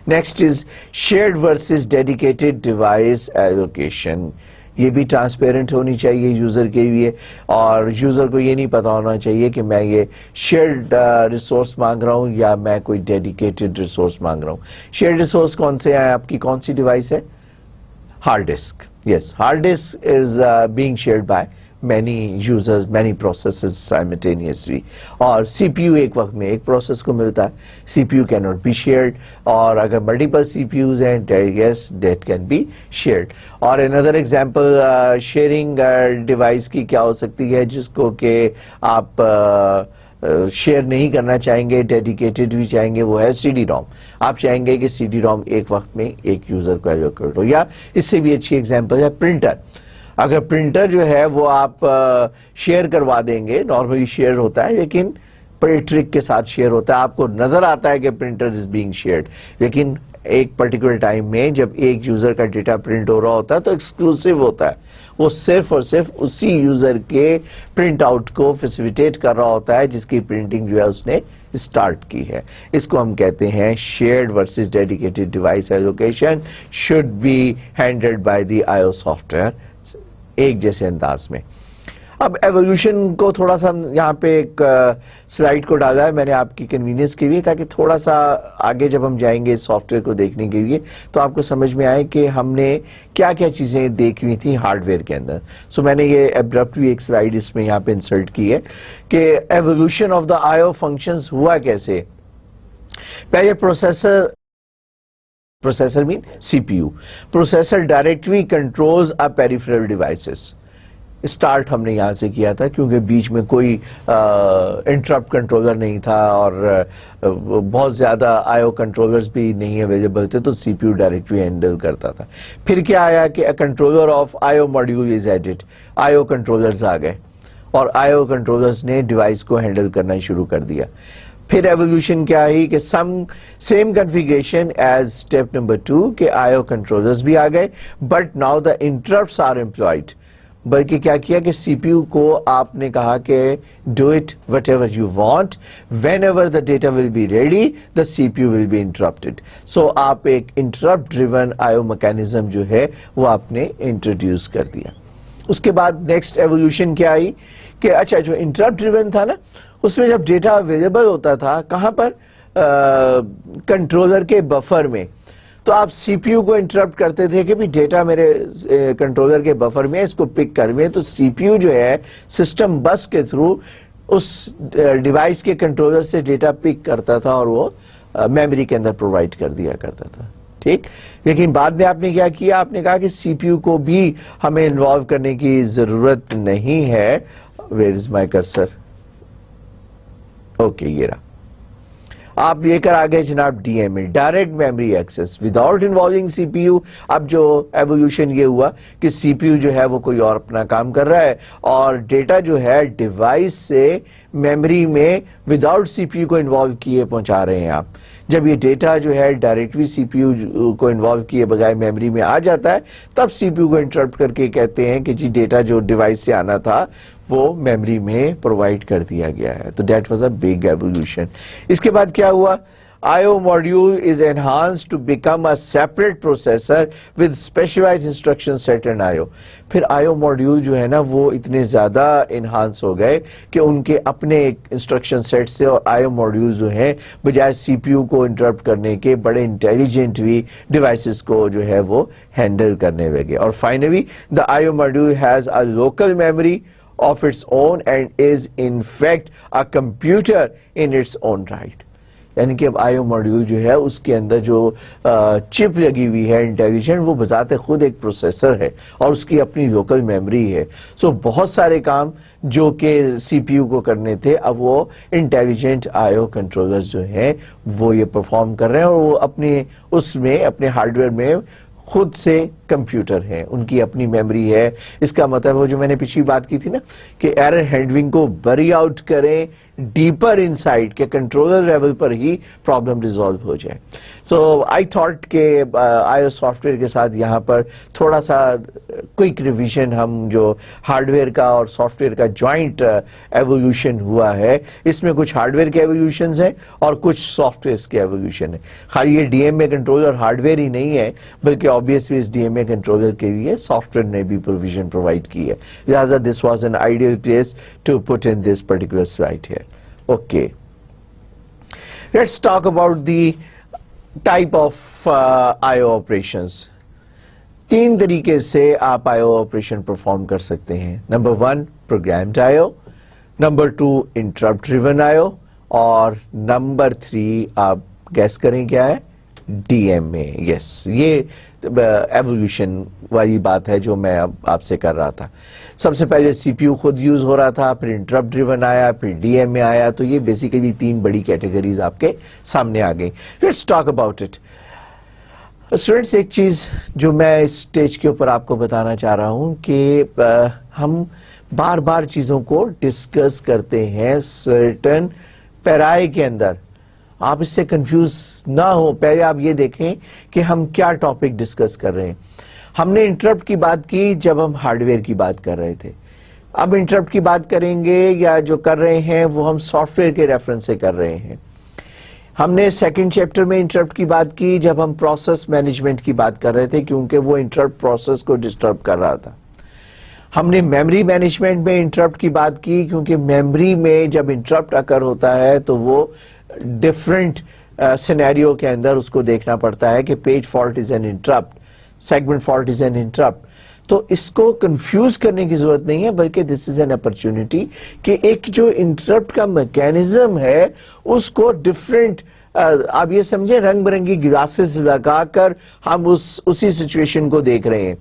[SPEAKER 1] Next is shared versus dedicated device allocation. یہ بھی ٹرانسپیرنٹ ہونی چاہیے یوزر کے لیے, اور یوزر کو یہ نہیں پتا ہونا چاہیے کہ میں یہ شیئرڈ ریسورس مانگ رہا ہوں یا میں کوئی ڈیڈیکیٹڈ ریسورس مانگ رہا ہوں. شیئرڈ ریسورس کون سے ہیں؟ آپ کی کون سی ڈیوائس ہے؟ Hard disk. Yes, hard disk is being shared by many users, many processes simultaneously. اور سی پی یو ایک وقت میں ایک پروسیس کو ملتا ہے. سی پی یو کی ناٹ بی شیئرڈ, اور اگر ملٹیپل سی پی یوز ہیں yes that can be shared. اور another example شیئرنگ ڈیوائس کی کیا ہو سکتی ہے جس کو کہ آپ شیئر نہیں کرنا چاہیں گے, ڈیڈیکیٹڈ بھی چاہیں گے, وہ ہے سی ڈی روم. آپ چاہیں گے کہ سی ڈی روم ایک وقت میں ایک یوزر کو ایلوکیٹ ہو. یا اس سے بھی اچھی ایگزامپل ہے پرنٹر. اگر پرنٹر جو ہے وہ آپ شیئر کروا دیں گے, نارملی شیئر ہوتا ہے لیکن بڑے ٹرک کے ساتھ شیئر ہوتا ہے, آپ کو نظر آتا ہے کہ پرنٹر از بینگ شیئرڈ, لیکن ایک پرٹیکولر ٹائم میں جب ایک یوزر کا ڈیٹا پرنٹ ہو رہا ہوتا ہے تو ایکسکلوسیو ہوتا ہے, وہ صرف اور صرف اسی یوزر کے پرنٹ آؤٹ کو فیسیلیٹیٹ کر رہا ہوتا ہے جس کی پرنٹنگ جو ہے اس نے اسٹارٹ کی ہے. اس کو ہم کہتے ہیں shared versus dedicated device allocation should be handled by the I O software ایک جیسے انداز میں. اب ایولیوشن کو تھوڑا سا یہاں پہ ایک سلائیڈ کو ڈالا ہے میں نے آپ کی کنوینئنس کے لیے, تاکہ تھوڑا سا آگے جب ہم جائیں گے سافٹ ویئر کو دیکھنے کے لیے تو آپ کو سمجھ میں آئے کہ ہم نے کیا کیا چیزیں دیکھ لی تھیں ہارڈ ویئر کے اندر. سو میں نے یہ ایبرپٹلی ایک سلائیڈ اس میں یہاں پہ انسرٹ کی ہے کہ evolution of the I O functions ہوا کیسے. پہلے پروسیسر مین C P U. Processor directly controls a peripheral devices. Start ہم نے یہاں سے کیا تھا کیونکہ بیچ میں کوئی انٹرپٹ کنٹرولر نہیں تھا اور بہت زیادہ آئی او کنٹرولرز بھی نہیں اویلیبل تھے, تو C P U directly handle کرتا تھا. پھر کیا آیا کہ controller of I O module is added. I O controllers آ گئے اور آئی او کنٹرولرز نے ڈیوائس کو ہینڈل کرنا شروع کر دیا. پھر ایولیوشن کیا آئی کہ same configuration as step number 2 کہ آئی او کنٹرولرز بھی آ گئے, but now the interrupts are employed. بلکہ کیا کیا کہ سی پی یو کو آپ نے کہا کہ do it whatever you want, whenever the data will be ready the C P U will be interrupted. So آپ ایک interrupt driven I O mechanism جو ہے وہ آپ نے انٹروڈیوس کر دیا. اس کے بعد نیکسٹ ایولیوشن کیا آئی کہ اچھا جو انٹرپٹ ڈریون تھا نا اس میں جب ڈیٹا اویلیبل ہوتا تھا کہاں پر, کنٹرولر کے بفر میں, تو آپ سی پی یو کو انٹرپٹ کرتے تھے کہ بھی ڈیٹا میرے کنٹرولر کے بفر میں اس کو پک کر میں, تو سی پی یو جو ہے سسٹم بس کے تھرو اس ڈیوائس کے کنٹرولر سے ڈیٹا پک کرتا تھا اور وہ میموری کے اندر پرووائڈ کر دیا کرتا تھا. ٹھیک, لیکن بعد میں آپ نے کیا کیا, آپ نے کہا کہ سی پی یو کو بھی ہمیں انوالو کرنے کی ضرورت نہیں ہے. Where is my cursor? Okay, یہ رہا. آپ लेकर आ गए जनाब DMA, direct memory access without involving CPU. अब जो एवोल्यूशन ये हुआ कि CPU जो है वो कोई और अपना काम कर रहा है और डेटा जो है डिवाइस से मेमोरी में विदाउट CPU को इन्वॉल्व किए पहुंचा रहे हैं आप. जब ये डेटा जो है डायरेक्टली CPU को इन्वॉल्व किए बगैर मेमोरी में आ जाता है तब CPU को इंटरप्ट करके कहते हैं कि जी डेटा जो डिवाइस से आना था वो मेमोरी में प्रोवाइड कर दिया गया है. तो that was a big evolution. इसके बाद क्या हुआ? IO module is enhanced to become a separate processor with specialized instruction set and IO. फिर IO module जो है ना वो इतने ज़्यादा enhance हो गए कि उनके अपने instruction set से और IO module जो हैं बजाय CPU को interrupt करने के बड़े intelligent भी devices को जो है वो handle करने लगे. और finally the IO module has a local memory of its own and is in fact a computer in its own right. यानी कि अब IO मॉड्यूल जो है उसके अंदर जो चिप लगी हुई है इंटेलिजेंट वो बजाते खुद एक प्रोसेसर है और उसकी अपनी लोकल मेमोरी है. सो बहुत सारे काम जो कि CPU को करने थे अब वो इंटेलिजेंट IO कंट्रोलर्स जो हैं वो ये परफॉर्म कर रहे हैं और वो अपने उसमें अपने हार्डवेयर में खुद से कंप्यूटर है, उनकी अपनी मेमोरी है. इसका मतलब वो जो मैंने पिछली बात की थी ना कि एरर हैंडलिंग को बरी आउट करें डीपर इनसाइड के कंट्रोलर लेवल पर ही प्रॉब्लम रिजॉल्व हो जाए. सो आई थॉट के IO सॉफ्टवेयर के साथ यहाँ पर थोड़ा सा क्विक रिवीजन हम जो हार्डवेयर का और सॉफ्टवेयर का जॉइंट एवोल्यूशन हुआ है इसमें कुछ हार्डवेयर के एवोल्यूशंस हैं और कुछ सॉफ्टवेयर के एवोल्यूशन है. खाली ये DMA कंट्रोलर हार्डवेयर ही नहीं है बल्कि ऑब्वियसली इस DMA कंट्रोलर के लिए सॉफ्टवेयर ने भी प्रोविजन प्रोवाइड की है. लिहाजा this was an ideal place to put in this particular slide here. Okay, let's talk about the type of IO operations. 3 तरीके से आप IO ऑपरेशन परफॉर्म कर सकते हैं. Number 1 programmed IO, number 2 interrupt driven IO और number 3 आप gas करें क्या है? DMA. यस, ये एवोल्यूशन वाली बात है जो मैं अब आपसे कर रहा था. सबसे पहले CPU खुद यूज हो रहा था, फिर इंटरप्ट ड्रिवन आया, फिर DMA आया. तो ये बेसिकली 3 बड़ी कैटेगरीज आपके सामने आ गई. Let's talk about it. Students, एक चीज जो मैं इस स्टेज के ऊपर आपको बताना चाह रहा हूं कि हम बार बार चीजों को डिस्कस करते हैं सर्टेन पैराए के अंदर. आप इससे कंफ्यूज ना हो. पहले आप ये देखें कि हम क्या टॉपिक डिस्कस कर रहे हैं. हमने इंटरप्ट की बात की जब हम हार्डवेयर की बात कर रहे थे. अब इंटरप्ट की बात करेंगे या जो कर रहे हैं वो हम सॉफ्टवेयर के रेफरेंस से कर रहे हैं. हमने सेकंड चैप्टर में इंटरप्ट की बात की जब हम प्रोसेस मैनेजमेंट की बात कर रहे थे क्योंकि वो इंटरप्ट प्रोसेस को डिस्टर्ब कर रहा था. हमने मेमोरी मैनेजमेंट में इंटरप्ट की बात की क्योंकि मेमोरी में जब इंटरप्ट अकर होता है तो वो डिफरेंट सिनेरियो के अंदर उसको देखना पड़ता है कि page fault is an interrupt, segment fault is an interrupt. तो इसको कंफ्यूज करने की जरूरत नहीं है बल्कि दिस इज एन अपॉर्चुनिटी कि एक जो इंटरप्ट का मैकेनिज्म है उसको डिफरेंट आप ये समझे रंग बिरंगी ग्लासेस लगाकर हम उसी सिचुएशन को देख रहे हैं.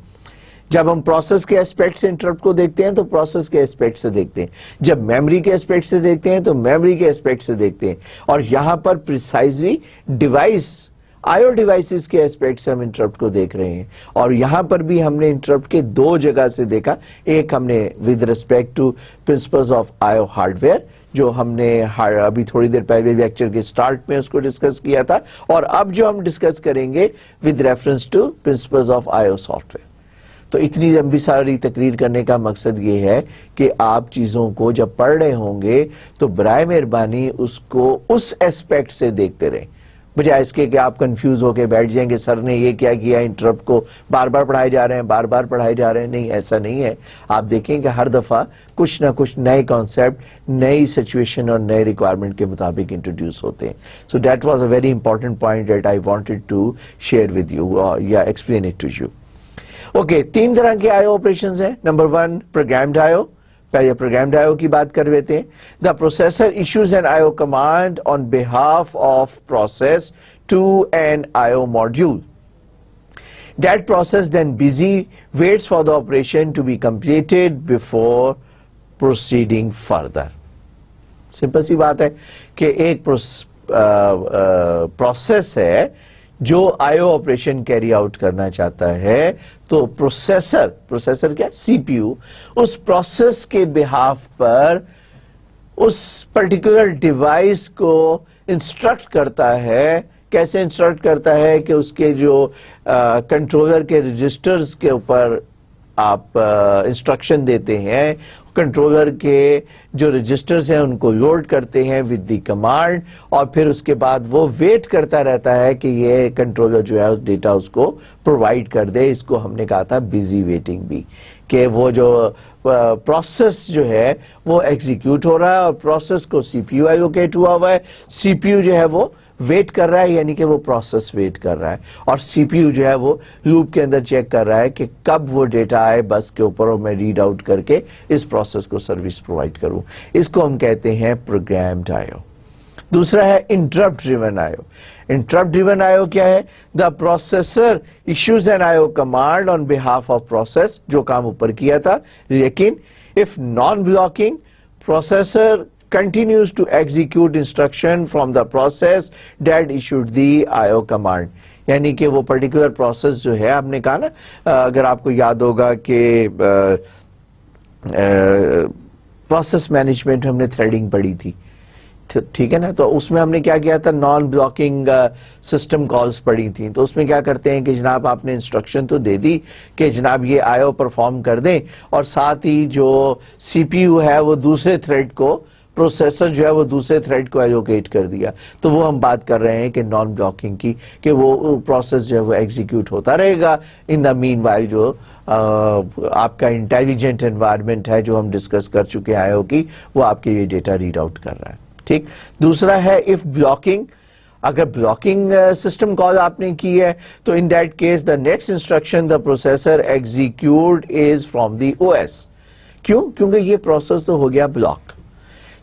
[SPEAKER 1] जब हम प्रोसेस के एस्पेक्ट से इंटरप्ट को देखते हैं तो प्रोसेस के एस्पेक्ट से देखते हैं, जब मेमोरी के एस्पेक्ट से देखते हैं तो मेमोरी के एस्पेक्ट से देखते हैं. और यहां पर प्रिसाइजली डिवाइस IO डिवाइसेस के एस्पेक्ट से हम इंटरप्ट को देख रहे हैं. और यहां पर भी हमने इंटरप्ट के 2 जगह से देखा. एक हमने with respect to principles of IO hardware जो हमने अभी थोड़ी देर पहले लेक्चर के स्टार्ट में उसको डिस्कस किया था और अब जो हम डिस्कस करेंगे with reference to principles of IO software. तो इतनी लंबी सारी तकरीर करने का मकसद ये है कि आप चीजों को जब पढ़ रहे होंगे तो बराए मेहरबानी उसको उस एस्पेक्ट से देखते रहें बजाय इसके कि आप कंफ्यूज होके बैठ जाएंगे सर ने ये क्या किया, इंटरप्ट को बार बार पढ़ाए जा रहे हैं, बार बार पढ़ाए जा रहे हैं. नहीं, ऐसा नहीं है. आप देखें कि हर दफा कुछ ना कुछ नए कॉन्सेप्ट नई सिचुएशन और नए रिक्वायरमेंट के मुताबिक इंट्रोड्यूस होते हैं. So that was a very important point that I wanted to share with you या explain it to you. Okay, 3 तरह के IO ऑपरेशंस हैं. Number 1 programmed IO. पहले प्रोग्राम्ड IO की बात कर लेते हैं. The processor issues an IO command on behalf of process to an IO module. That process then busy waits for the operation to be completed before proceeding further. Simple सी बात है कि एक प्रोसेस है जो आईओ ऑपरेशन कैरी आउट करना चाहता है, तो प्रोसेसर क्या, सीपीयू, उस प्रोसेस के बिहाफ पर उस पर्टिकुलर डिवाइस को इंस्ट्रक्ट करता है। कैसे इंस्ट्रक्ट करता है कि उसके जो कंट्रोलर के रजिस्टर्स के ऊपर आप इंस्ट्रक्शन देते हैं, कंट्रोलर के जो रजिस्टर्स हैं उनको लोड करते हैं विद द कमांड, और फिर उसके बाद वो वेट करता रहता है कि ये कंट्रोलर जो है उस डेटा उसको प्रोवाइड कर दे। इसको हमने कहा था बिजी वेटिंग भी, कि वो जो प्रोसेस जो है वो एग्जीक्यूट हो रहा है और प्रोसेस को सीपीयू एलोकेट हुआ है, सीपीयू जो है वो वेट कर रहा है, यानी कि वो प्रोसेस वेट कर रहा है, और सीपीयू जो है वो लूप के अंदर चेक कर रहा है कि कब वो डेटा आए बस के ऊपर और मैं रीड आउट करके इस प्रोसेस को सर्विस प्रोवाइड करूं। इसको हम कहते हैं प्रोग्राम्ड आईओ। दूसरा है interrupt driven IO. Interrupt driven IO क्या है? The processor issues an IO command on behalf of process, जो काम ऊपर किया था, लेकिन if non blocking processor continues to execute instruction from the process that issued the IO command। यानी कि वो पर्टिकुलर प्रोसेस जो है, आपने कहा ना, अगर आपको याद होगा कि प्रोसेस मैनेजमेंट हमने थ्रेडिंग पढ़ी थी, ठीक है ना, तो उसमें हमने क्या किया था, नॉन ब्लॉकिंग सिस्टम कॉल्स पढ़ी थी। तो उसमें क्या करते हैं कि जनाब आपने इंस्ट्रक्शन तो दे दी कि जनाब ये आईओ परफॉर्म कर दें, और साथ ही जो सीपीयू है वो दूसरे थ्रेड को, प्रोसेसर जो है वो दूसरे थ्रेड को एलोकेट कर दिया। तो वो हम बात कर रहे हैं कि नॉन ब्लॉकिंग की, कि वो प्रोसेस जो है वो एग्जीक्यूट होता रहेगा इन द मीन वाइल जो आपका इंटेलिजेंट एनवायरनमेंट है जो हम डिस्कस कर चुके हैं आईओ की, वो आपके ये डेटा रीड आउट कर रहा है। ठीक। दूसरा है इफ ब्लॉकिंग। अगर ब्लॉकिंग सिस्टम कॉल आपने की है तो in that case the next instruction the processor execute is from the OS. क्यों? क्योंकि ये प्रोसेस तो हो गया ब्लॉक।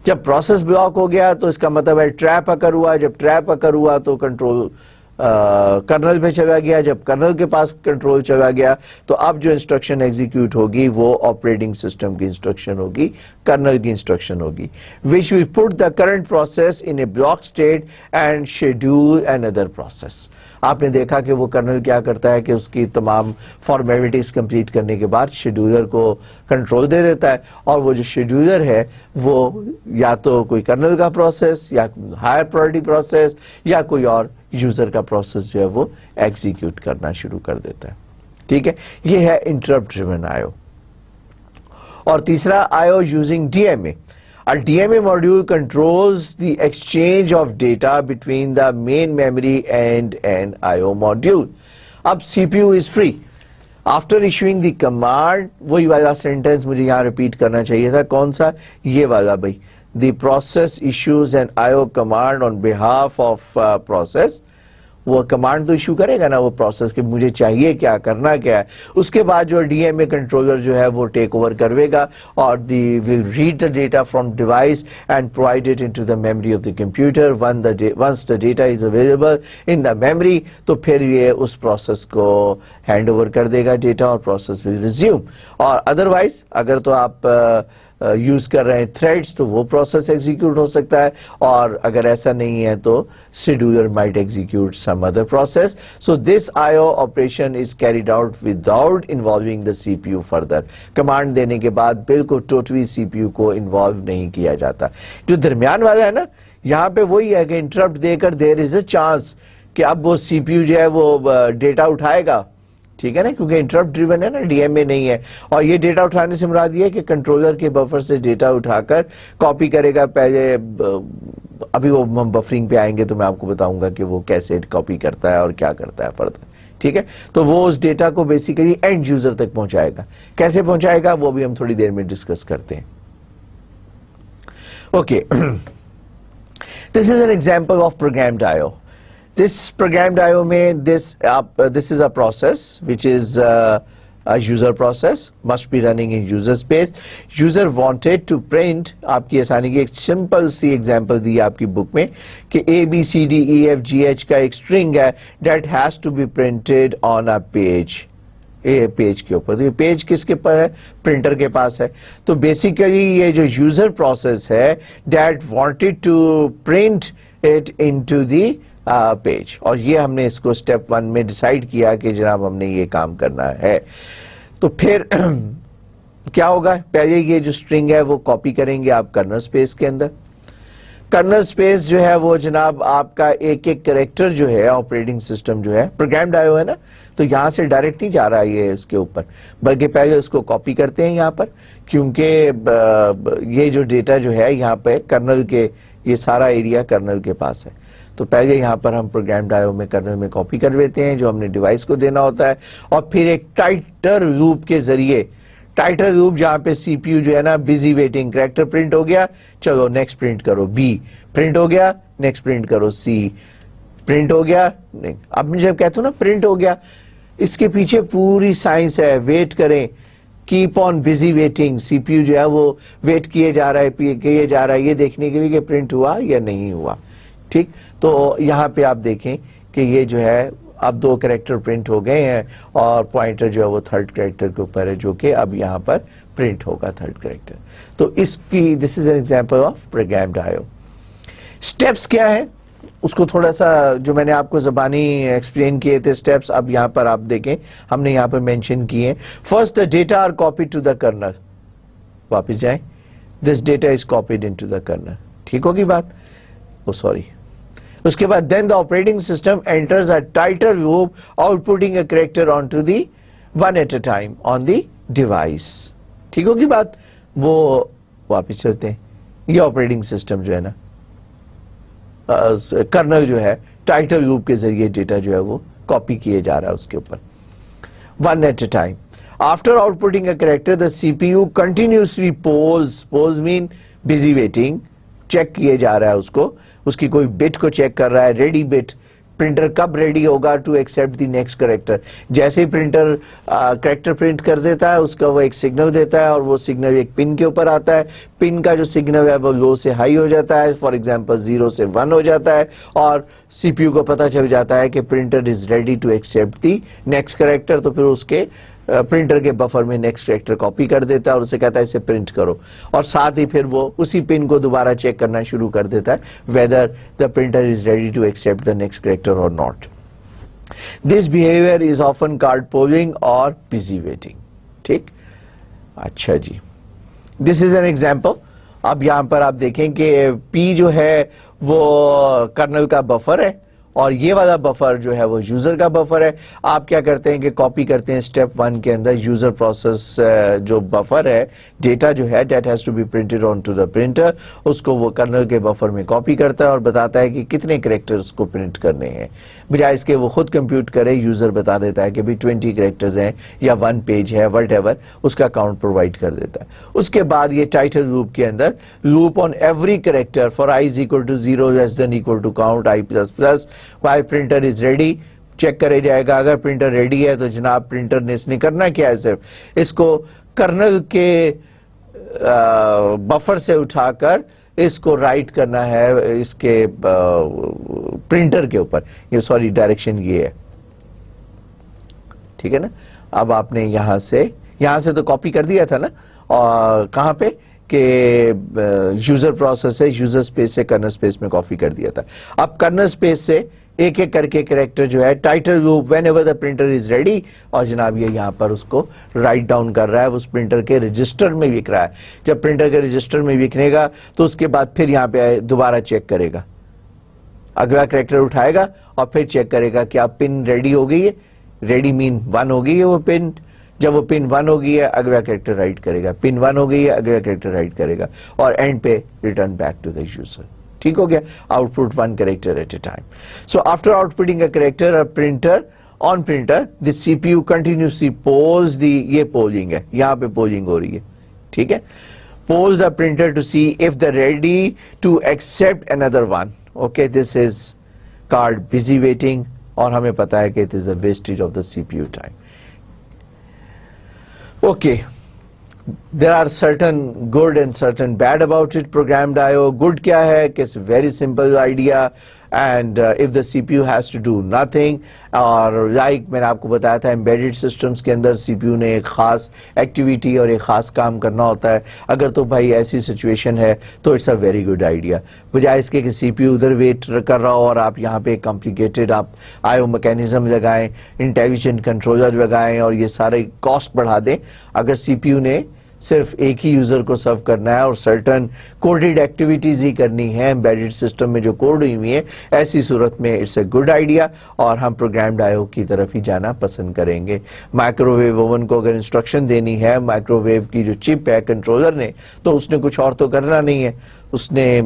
[SPEAKER 1] जब प्रोसेस ब्लॉक हो गया तो इसका मतलब है ट्रैप अकर हुआ। जब ट्रैप अकर हुआ तो कंट्रोल कर्नल पे चला गया। जब कर्नल के पास कंट्रोल चला गया तो अब जो इंस्ट्रक्शन एग्जीक्यूट होगी वो ऑपरेटिंग सिस्टम की इंस्ट्रक्शन होगी, कर्नल की इंस्ट्रक्शन होगी, which will put the current process in A block state and schedule another process. आपने देखा कि वो कर्नल क्या करता है कि उसकी तमाम फॉर्मेलिटीज कंप्लीट करने के बाद शेड्यूलर को कंट्रोल दे देता है, और वो जो शेड्यूलर है वो या तो कोई कर्नल का प्रोसेस या हायर प्रायोरिटी प्रोसेस या कोई और यूजर का प्रोसेस जो है वो एग्जीक्यूट करना शुरू कर देता है। ठीक है, ये है इंटरप्ट ड्रिवन आईओ। और तीसरा IO using DMA. A DMA module controls the exchange of data between the main memory and an IO module. अब CPU is free. After issuing the command, वही वाला सेंटेंस मुझे यहाँ रिपीट करना चाहिए था, कौन सा? ये वाला भाई। The process issues an IO command on behalf of process. वो कमांड तो इशू करेगा ना वो प्रोसेस के, मुझे चाहिए क्या, करना क्या है। उसके बाद जो डीएमए कंट्रोलर जो है वो टेक ओवर करवेगा और they will read the data from device and provide it into the memory of the computer. Once the data is available in the memory, तो फिर ये उस प्रोसेस को हैंड ओवर कर देगा डेटा और प्रोसेस विल रिज्यूम। और otherwise अगर तो आप यूज कर रहे हैं थ्रेड्स तो वो प्रोसेस एग्जीक्यूट हो सकता है, और अगर ऐसा नहीं है तो scheduler might execute some other process. So this IO operation is carried out without involving the CPU further. Command देने के बाद बिल्कुल टोटली सीपीयू को इन्वॉल्व नहीं किया जाता। जो दरमियान वाला है ना, यहाँ पे वही है कि इंटरप्ट देकर देयर इज अ चांस कि अब वो सीपीयू जो है वो डेटा उठाएगा, ठीक है ना, क्योंकि इंटरप्ट ड्रिवन है ना, डीएमए नहीं है। और ये डेटा उठाने से मुराद ये है कि कंट्रोलर के बफर से डेटा उठाकर कॉपी करेगा। पहले अभी वो हम बफरिंग पे आएंगे तो मैं आपको बताऊंगा कि वो कैसे कॉपी करता है और क्या करता है फर्दर। ठीक है, तो वो उस डेटा को बेसिकली एंड यूजर तक पहुंचाएगा। कैसे पहुंचाएगा वो भी हम थोड़ी देर में डिस्कस करते हैं। Okay, this is an example of programmed IO. This programmed IO में this is a process which is a user process, must be running in user space. User wanted to print, आपकी आसानी की एक simple सी example दी आपकी book में कि ABCDEFGH का एक स्ट्रिंग है that has to be printed on a page. Page के ऊपर, तो ये पेज किसके पर है? प्रिंटर के पास है। तो बेसिकली ये जो यूजर प्रोसेस है that wanted to print it into the page. और ये हमने इसको स्टेप 1 में डिसाइड किया कि जनाब हमने ये काम करना है। तो फिर क्या होगा, पहले ये जो स्ट्रिंग है वो कॉपी करेंगे आप कर्नल स्पेस के अंदर। कर्नल स्पेस जो है वो जनाब आपका एक एक कैरेक्टर जो है ऑपरेटिंग सिस्टम जो है, प्रोग्राम्ड आईओ है ना, तो यहां से डायरेक्ट नहीं जा रहा है ये इसके ऊपर, बल्कि पहले उसको कॉपी करते हैं यहां पर, क्योंकि ये जो डेटा जो है यहाँ पे कर्नल के, ये सारा एरिया कर्नल के पास है। तो पहले यहाँ पर हम प्रोग्राम्ड आईओ में कर्नल में कॉपी कर लेते हैं जो हमने डिवाइस को देना होता है, और फिर एक टाइटर लूप के जरिए, टाइटर लूप जहां पे सीपीयू जो है ना बिजी वेटिंग, कैरेक्टर प्रिंट हो गया, चलो नेक्स्ट प्रिंट करो, बी प्रिंट हो गया, नेक्स्ट प्रिंट करो, सी प्रिंट हो गया, नहीं। अब मैं जब कहता हूं ना प्रिंट हो गया, इसके पीछे पूरी साइंस है, वेट करें, keep on busy waiting, CPU जो है वो वेट किए जा रहा है, किए जा रहा है, ये देखने के लिए कि प्रिंट हुआ या नहीं हुआ, ठीक। तो यहाँ पे आप देखें कि ये जो है अब 2 कैरेक्टर प्रिंट हो गए हैं, और पॉइंटर जो है वो 3rd कैरेक्टर के ऊपर है, जो कि अब यहाँ पर प्रिंट होगा 3rd कैरेक्टर। तो इसकी this is an example of programmed IO. Steps क्या है उसको थोड़ा सा जो मैंने आपको ज़बानी एक्सप्लेन किए थे स्टेप्स, अब यहाँ पर आप देखें हमने यहाँ पर मेंशन किए। First the data are copied to the kernel, वापस जाएं, this data is copied into the kernel, ठीक होगी बात, ओ सॉरी। उसके बाद then the operating system enters a tighter loop outputting a character onto the one at a time on the device, ठीक होगी बात। वो वापस चलते हैं, ये ऑपरेटिंग सिस्टम जो है ना, कर्नल जो है टाइटल लूप के जरिए डेटा जो है वो कॉपी किए जा रहा है उसके ऊपर, one at a time. After outputting a character the CPU continuously polls mean busy waiting, check किए जा रहा है उसको, उसकी कोई बिट को चेक कर रहा है, रेडी बिट, प्रिंटर कब रेडी होगा to accept the next character. जैसे ही प्रिंटर कैरेक्टर प्रिंट कर देता है उसका वो एक सिग्नल देता है, और वो सिग्नल एक पिन के ऊपर आता है, पिन का जो सिग्नल है वो लो से हाई हो जाता है, फॉर एग्जांपल 0 से 1 हो जाता है, और सीपीयू को पता चल जाता है कि printer is ready to accept the next character. तो फिर उसके प्रिंटर के बफर में नेक्स्ट कैरेक्टर कॉपी कर देता है और उसे कहता है इसे प्रिंट करो, और साथ ही फिर वो उसी पिन को दोबारा चेक करना शुरू कर देता है whether the printer is ready to accept the next character और not. This behaviour is often called polling और बिजी वेटिंग, ठीक। अच्छा जी, दिस इज एन एग्जांपल। अब यहां पर आप देखें कि पी जो है वो कर्नल का बफर है, और ये वाला बफर जो है वो यूजर का बफर है। आप क्या करते हैं कि कॉपी करते हैं स्टेप 1 के अंदर यूजर प्रोसेस जो बफर है, डेटा जो है that has to be printed on to the printer, उसको वो कर्नल के बफर में कॉपी करता है और बताता है कि कितने कैरेक्टर्स को प्रिंट करने हैं। बजाय इसके वो खुद कंप्यूट करे, यूजर बता देता है कि भाई 20 कैरेक्टर्स हैं या 1 पेज है, वट एवर, उसका काउंट प्रोवाइड कर देता है। उसके बाद ये टाइटल लूप के अंदर loop on every character for i is equal to 0 less than equal to count i plus plus while printer is ready, check करे जाएगा। अगर प्रिंटर रेडी है तो जनाब प्रिंटर ने इसने करना क्या है, सिर्फ इसको कर्नल के बफर से उठाकर इसको राइट करना है इसके प्रिंटर के ऊपर, ये सॉरी डायरेक्शन ये है, ठीक है ना। अब आपने यहां से तो कॉपी कर दिया था ना, और कहां पे कि यूजर प्रोसेस से यूजर स्पेस से कर्नल स्पेस में कॉपी कर दिया था। अब कर्नल स्पेस से एक एक करके कैरेक्टर जो है title loop when ever the printer is ready, और जनाब ये यहाँ पर उसको राइट डाउन कर रहा है, उस प्रिंटर के रजिस्टर में लिख रहा है। जब प्रिंटर के रजिस्टर में लिखनेगा तो उसके बाद फिर यहाँ पे दोबारा चेक करेगा, अगला कैरेक्टर उठाएगा और फिर चेक करेगा कि आप पिन रेडी हो गई है, रेडी मीन 1 हो गई है वो पिन। जब वो पिन 1 हो गई है अगला कैरेक्टर राइट करेगा, पिन 1 हो गई है अगला कैरेक्टर राइट करेगा, और एंड पे return back to the user, ठीक हो गया। Output 1 character at a time. So after outputting a character a printer on printer the CPU continuously polls the, ये पोजिंग है, यहाँ पे पोजिंग हो रही है, ठीक है। Polls the printer to see if the ready to accept another one, okay, this is called busy waiting, और हमें पता है कि it is the wastage of the CPU time. Okay, there are certain good and certain bad about it. Programmed I/O good क्या है कि it's very simple idea and if the CPU has to do nothing, और like मैंने आपको बताया था embedded systems के अंदर CPU ने एक खास activity और एक खास काम करना होता है, अगर तो भाई ऐसी situation है तो it's a very good idea, बजाय इसके कि CPU उधर वेट कर रहा हो और आप यहाँ पे complicated आप IO mechanism लगाएं, intelligent controller लगाएं और ये सारे cost बढ़ा दें. अगर CPU ने सिर्फ एक ही यूजर को सर्व करना है और सर्टन कोडेड एक्टिविटीज ही करनी है एम्बेडेड सिस्टम में जो कोड हुई है, ऐसी सूरत में इट्स अ गुड आइडिया और हम प्रोग्राम्ड आईओ की तरफ ही जाना पसंद करेंगे. माइक्रोवेव ओवन को अगर इंस्ट्रक्शन देनी है माइक्रोवेव की जो चिप है कंट्रोलर ने, तो उसने कुछ और तो करना नहीं है, उसने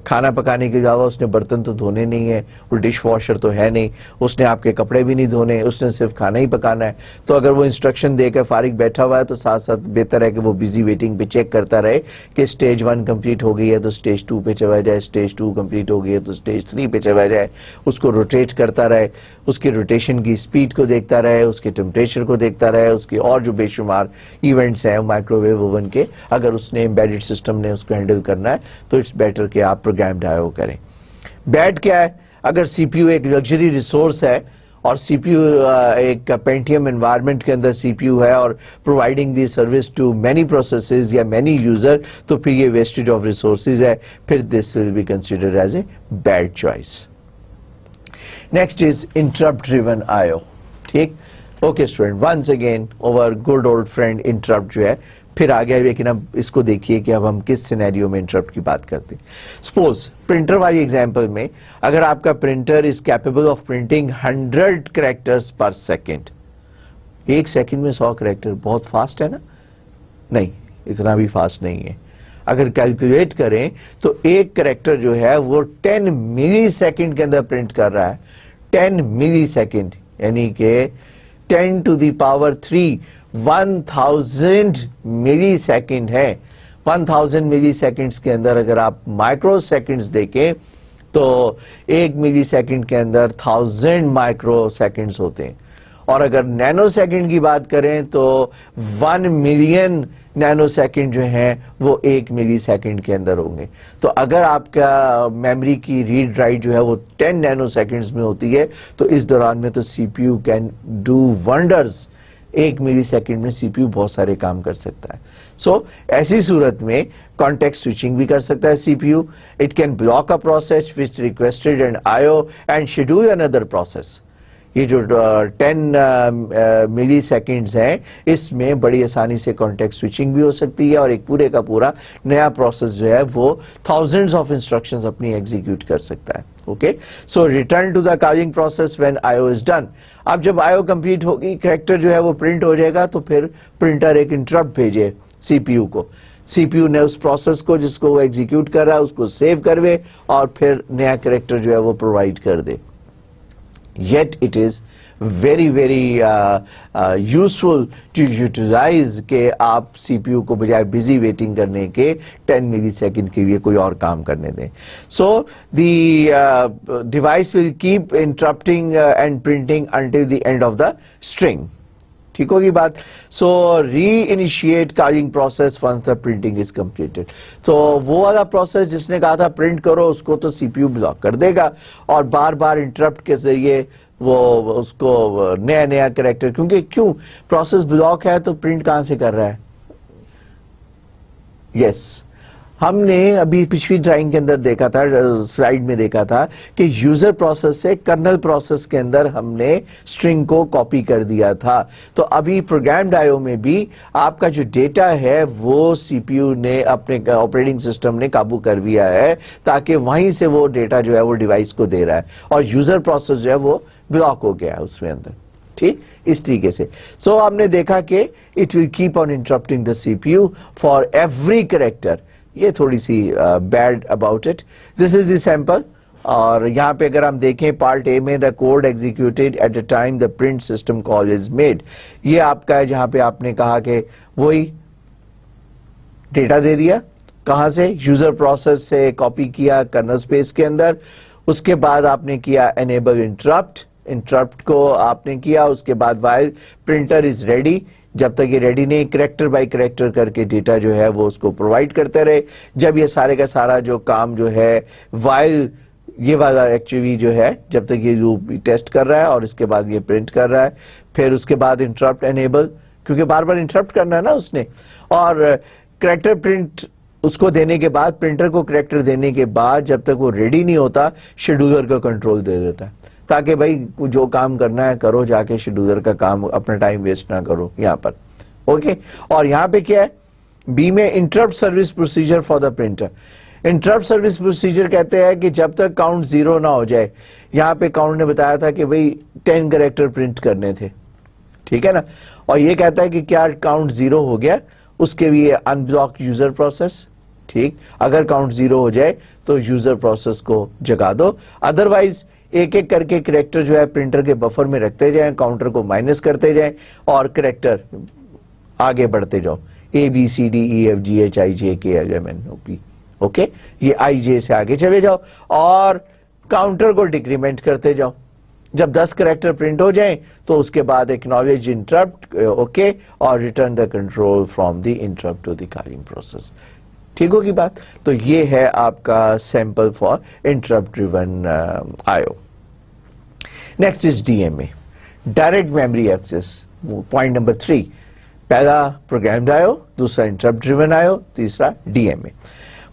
[SPEAKER 1] खाना पकाने के अलावा उसने बर्तन तो धोने नहीं है, वो डिश वॉशर तो है नहीं, उसने आपके कपड़े भी नहीं धोने, उसने सिर्फ खाना ही पकाना है. तो अगर वो इंस्ट्रक्शन देकर फारिग बैठा हुआ है तो साथ साथ बेहतर है कि वो बिजी वेटिंग पे चेक करता रहे कि स्टेज 1 कंप्लीट हो गई है तो स्टेज 2 पे चला जाए, स्टेज 2 कंप्लीट हो गई है तो स्टेज 3 पे चला जाए, उसको रोटेट करता रहे, उसकी रोटेशन की स्पीड को देखता रहे, उसके टेम्परेचर को देखता रहे, उसकी और जो बेशुमार इवेंट्स हैं माइक्रोवेव ओवन के, अगर उसने एम्बेडेड सिस्टम ने उसको हैंडल करना है तो इट्स बेटर कि आप प्रोग्राम्ड आईओ करें. बैड क्या है? अगर सीपीयू एक लग्जरी रिसोर्स है और सीपीयू एक पेंटियम एनवायरनमेंट के अंदर सीपीयू है और providing the service to many processes या मैनी यूजर, तो फिर ये वेस्टेज ऑफ रिसोर्सेज है, फिर this will be considered as a bad choice. Next is interrupt driven IO. ठीक, okay student, once again over good old friend interrupt जो है फिर आ गया, लेकिन अब इसको देखिए कि अब हम किस सिनेरियो में इंटरप्ट की बात करते हैं. सपोज प्रिंटर वाली एग्जांपल में अगर आपका printer is capable of printing 100 characters पर सेकेंड, एक सेकंड में 100 कैरेक्टर, बहुत फास्ट है ना? नहीं, इतना भी फास्ट नहीं है. अगर कैलकुलेट करें तो एक कैरेक्टर जो है वो 10 मिली सेकेंड के अंदर प्रिंट कर रहा है. 10 मिली सेकेंड यानी कि 10 to the power 3 1000 milli second है. 1000 मिली सेकेंड्स के अंदर अगर आप माइक्रो सेकेंड्स देखें तो एक मिली सेकेंड के अंदर 1000 माइक्रो सेकेंड्स होते हैं, और अगर नैनो सेकेंड की बात करें तो 1 मिलियन नैनो सेकेंड जो हैं वो एक मिली सेकेंड के अंदर होंगे. तो अगर आपका मेमोरी की रीड राइट जो है वो 10 नैनो सेकेंड्स में होती है तो इस दौरान में तो सीपीयू कैन डू वंडर्स. एक मिली सेकेंड में सीपीयू बहुत सारे काम कर सकता है. सो ऐसी सूरत में कॉन्टेक्स्ट स्विचिंग भी कर सकता है CPU. It can block a process which requested an IO and schedule another process. ये जो 10 मिली सेकेंड्स हैं इसमें बड़ी आसानी से कॉन्टेक्स्ट स्विचिंग भी हो सकती है और एक पूरे का पूरा नया प्रोसेस जो है वो थाउजेंड्स ऑफ इंस्ट्रक्शंस अपनी एग्जीक्यूट कर सकता है. Okay, so return to the calling process when IO is done. अब जब आईओ कंप्लीट होगी, कैरेक्टर जो है वो प्रिंट हो जाएगा, तो फिर प्रिंटर एक इंटरप्ट भेजे सीपीयू को. सीपीयू ने उस प्रोसेस को जिसको वो एग्जीक्यूट कर रहा है उसको सेव करवे और फिर नया कैरेक्टर जो है वो प्रोवाइड कर दे. Yet it is very useful to utilize कि आप CPU को बजाय बिजी वेटिंग करने के 10 मिली सेकेंड के लिए कोई और काम करने दें. So the device will keep interrupting and printing until the end of the string. ठीक होगी बात. So reinitiate calling process once the printing is completed. तो वो वाला प्रोसेस जिसने कहा था प्रिंट करो उसको तो सीपीयू ब्लॉक कर देगा और बार बार इंटरप्ट के जरिए वो उसको नया नया कैरेक्टर, क्योंकि क्यों प्रोसेस ब्लॉक है तो प्रिंट कहां से कर रहा है? यस, हमने अभी पिछली ड्राइंग के अंदर देखा था, स्लाइड में देखा था कि यूजर प्रोसेस से कर्नल प्रोसेस के अंदर हमने स्ट्रिंग को कॉपी कर दिया था. तो अभी प्रोग्राम्ड आईओ में भी आपका जो डेटा है वो सीपीयू ने अपने ऑपरेटिंग सिस्टम ने काबू कर लिया है, ताकि वहीं से वो डेटा जो है वो डिवाइस को दे रहा है और यूजर प्रोसेस जो है वो ब्लॉक हो गया है उसमें अंदर. ठीक, इस तरीके से. सो हमने देखा कि it will keep on interrupting the CPU for every character. ये थोड़ी सी bad about it. This is the sample. और यहाँ पे अगर हम देखें पार्ट ए में the code executed at the time the print system call is made, ये आपका है जहां पे आपने कहा कि वही डेटा दे दिया. कहां से? यूजर प्रोसेस से कॉपी किया कर्नल स्पेस के अंदर. उसके बाद आपने किया एनेबल इंटरप्ट. इंटरप्ट को आपने किया, उसके बाद व्हाइल प्रिंटर इज रेडी جب تک یہ ریڈی نہیں کریکٹر بائی کریکٹر کر کے ڈیٹا جو ہے وہ اس کو پرووائڈ کرتے رہے. جب یہ سارے کا سارا جو کام جو ہے وائل یہ والا ایکچولی جو ہے جب تک یہ جو ٹیسٹ کر رہا ہے اور اس کے بعد یہ پرنٹ کر رہا ہے, پھر اس کے بعد انٹرپٹ انیبل, کیونکہ بار بار انٹرپٹ کرنا ہے نا اس نے, اور کریکٹر پرنٹ اس کو دینے کے بعد, پرنٹر کو کریکٹر دینے کے بعد جب تک وہ ریڈی نہیں ہوتا شیڈولر کا کنٹرول دے دیتا ہے تاکہ بھائی جو کام کرنا ہے کرو جا کے, شیڈولر کا کام اپنا ٹائم ویسٹ نہ کرو یہاں پر. اوکے, اور یہاں پہ کیا ہے بی میں interrupt service procedure for the printer. Interrupt service procedure کہتے ہیں کہ جب تک کاؤنٹ زیرو نہ ہو جائے, یہاں پہ کاؤنٹ نے بتایا تھا کہ بھئی 10 کریکٹر پرنٹ کرنے تھے, ٹھیک ہے نا, اور یہ کہتا ہے کہ کیا کاؤنٹ زیرو ہو گیا, اس کے لیے ان بلاک یوزر پروسیس. ٹھیک, اگر کاؤنٹ زیرو ہو جائے تو یوزر پروسیس کو جگا دو, ادروائز ایک ایک کر کے کریکٹر جو ہے پرنٹر کے بفر میں رکھتے جائیں, کاؤنٹر کو مائنس کرتے جائیں اور کریکٹر آگے بڑھتے جاؤ, A B C D E F G H I J K L M N O P. Okay, یہ آئی جے سے آگے چلے جاؤ اور کاؤنٹر کو ڈیکریمنٹ کرتے جاؤ. جب 10 کریکٹر پرنٹ ہو جائیں تو اس کے بعد ایکنالج انٹرپٹ, اوکے, اور return the control from the interrupt to the calling process. ٹھیک ہوگی بات. تو یہ ہے آپ کا sample for interrupt driven IO. Next is D M A, direct memory access. Point number 3, پہلا پروگرامڈ آئیو, دوسرا انٹرپٹ ڈریون آئیو, تیسرا D M A.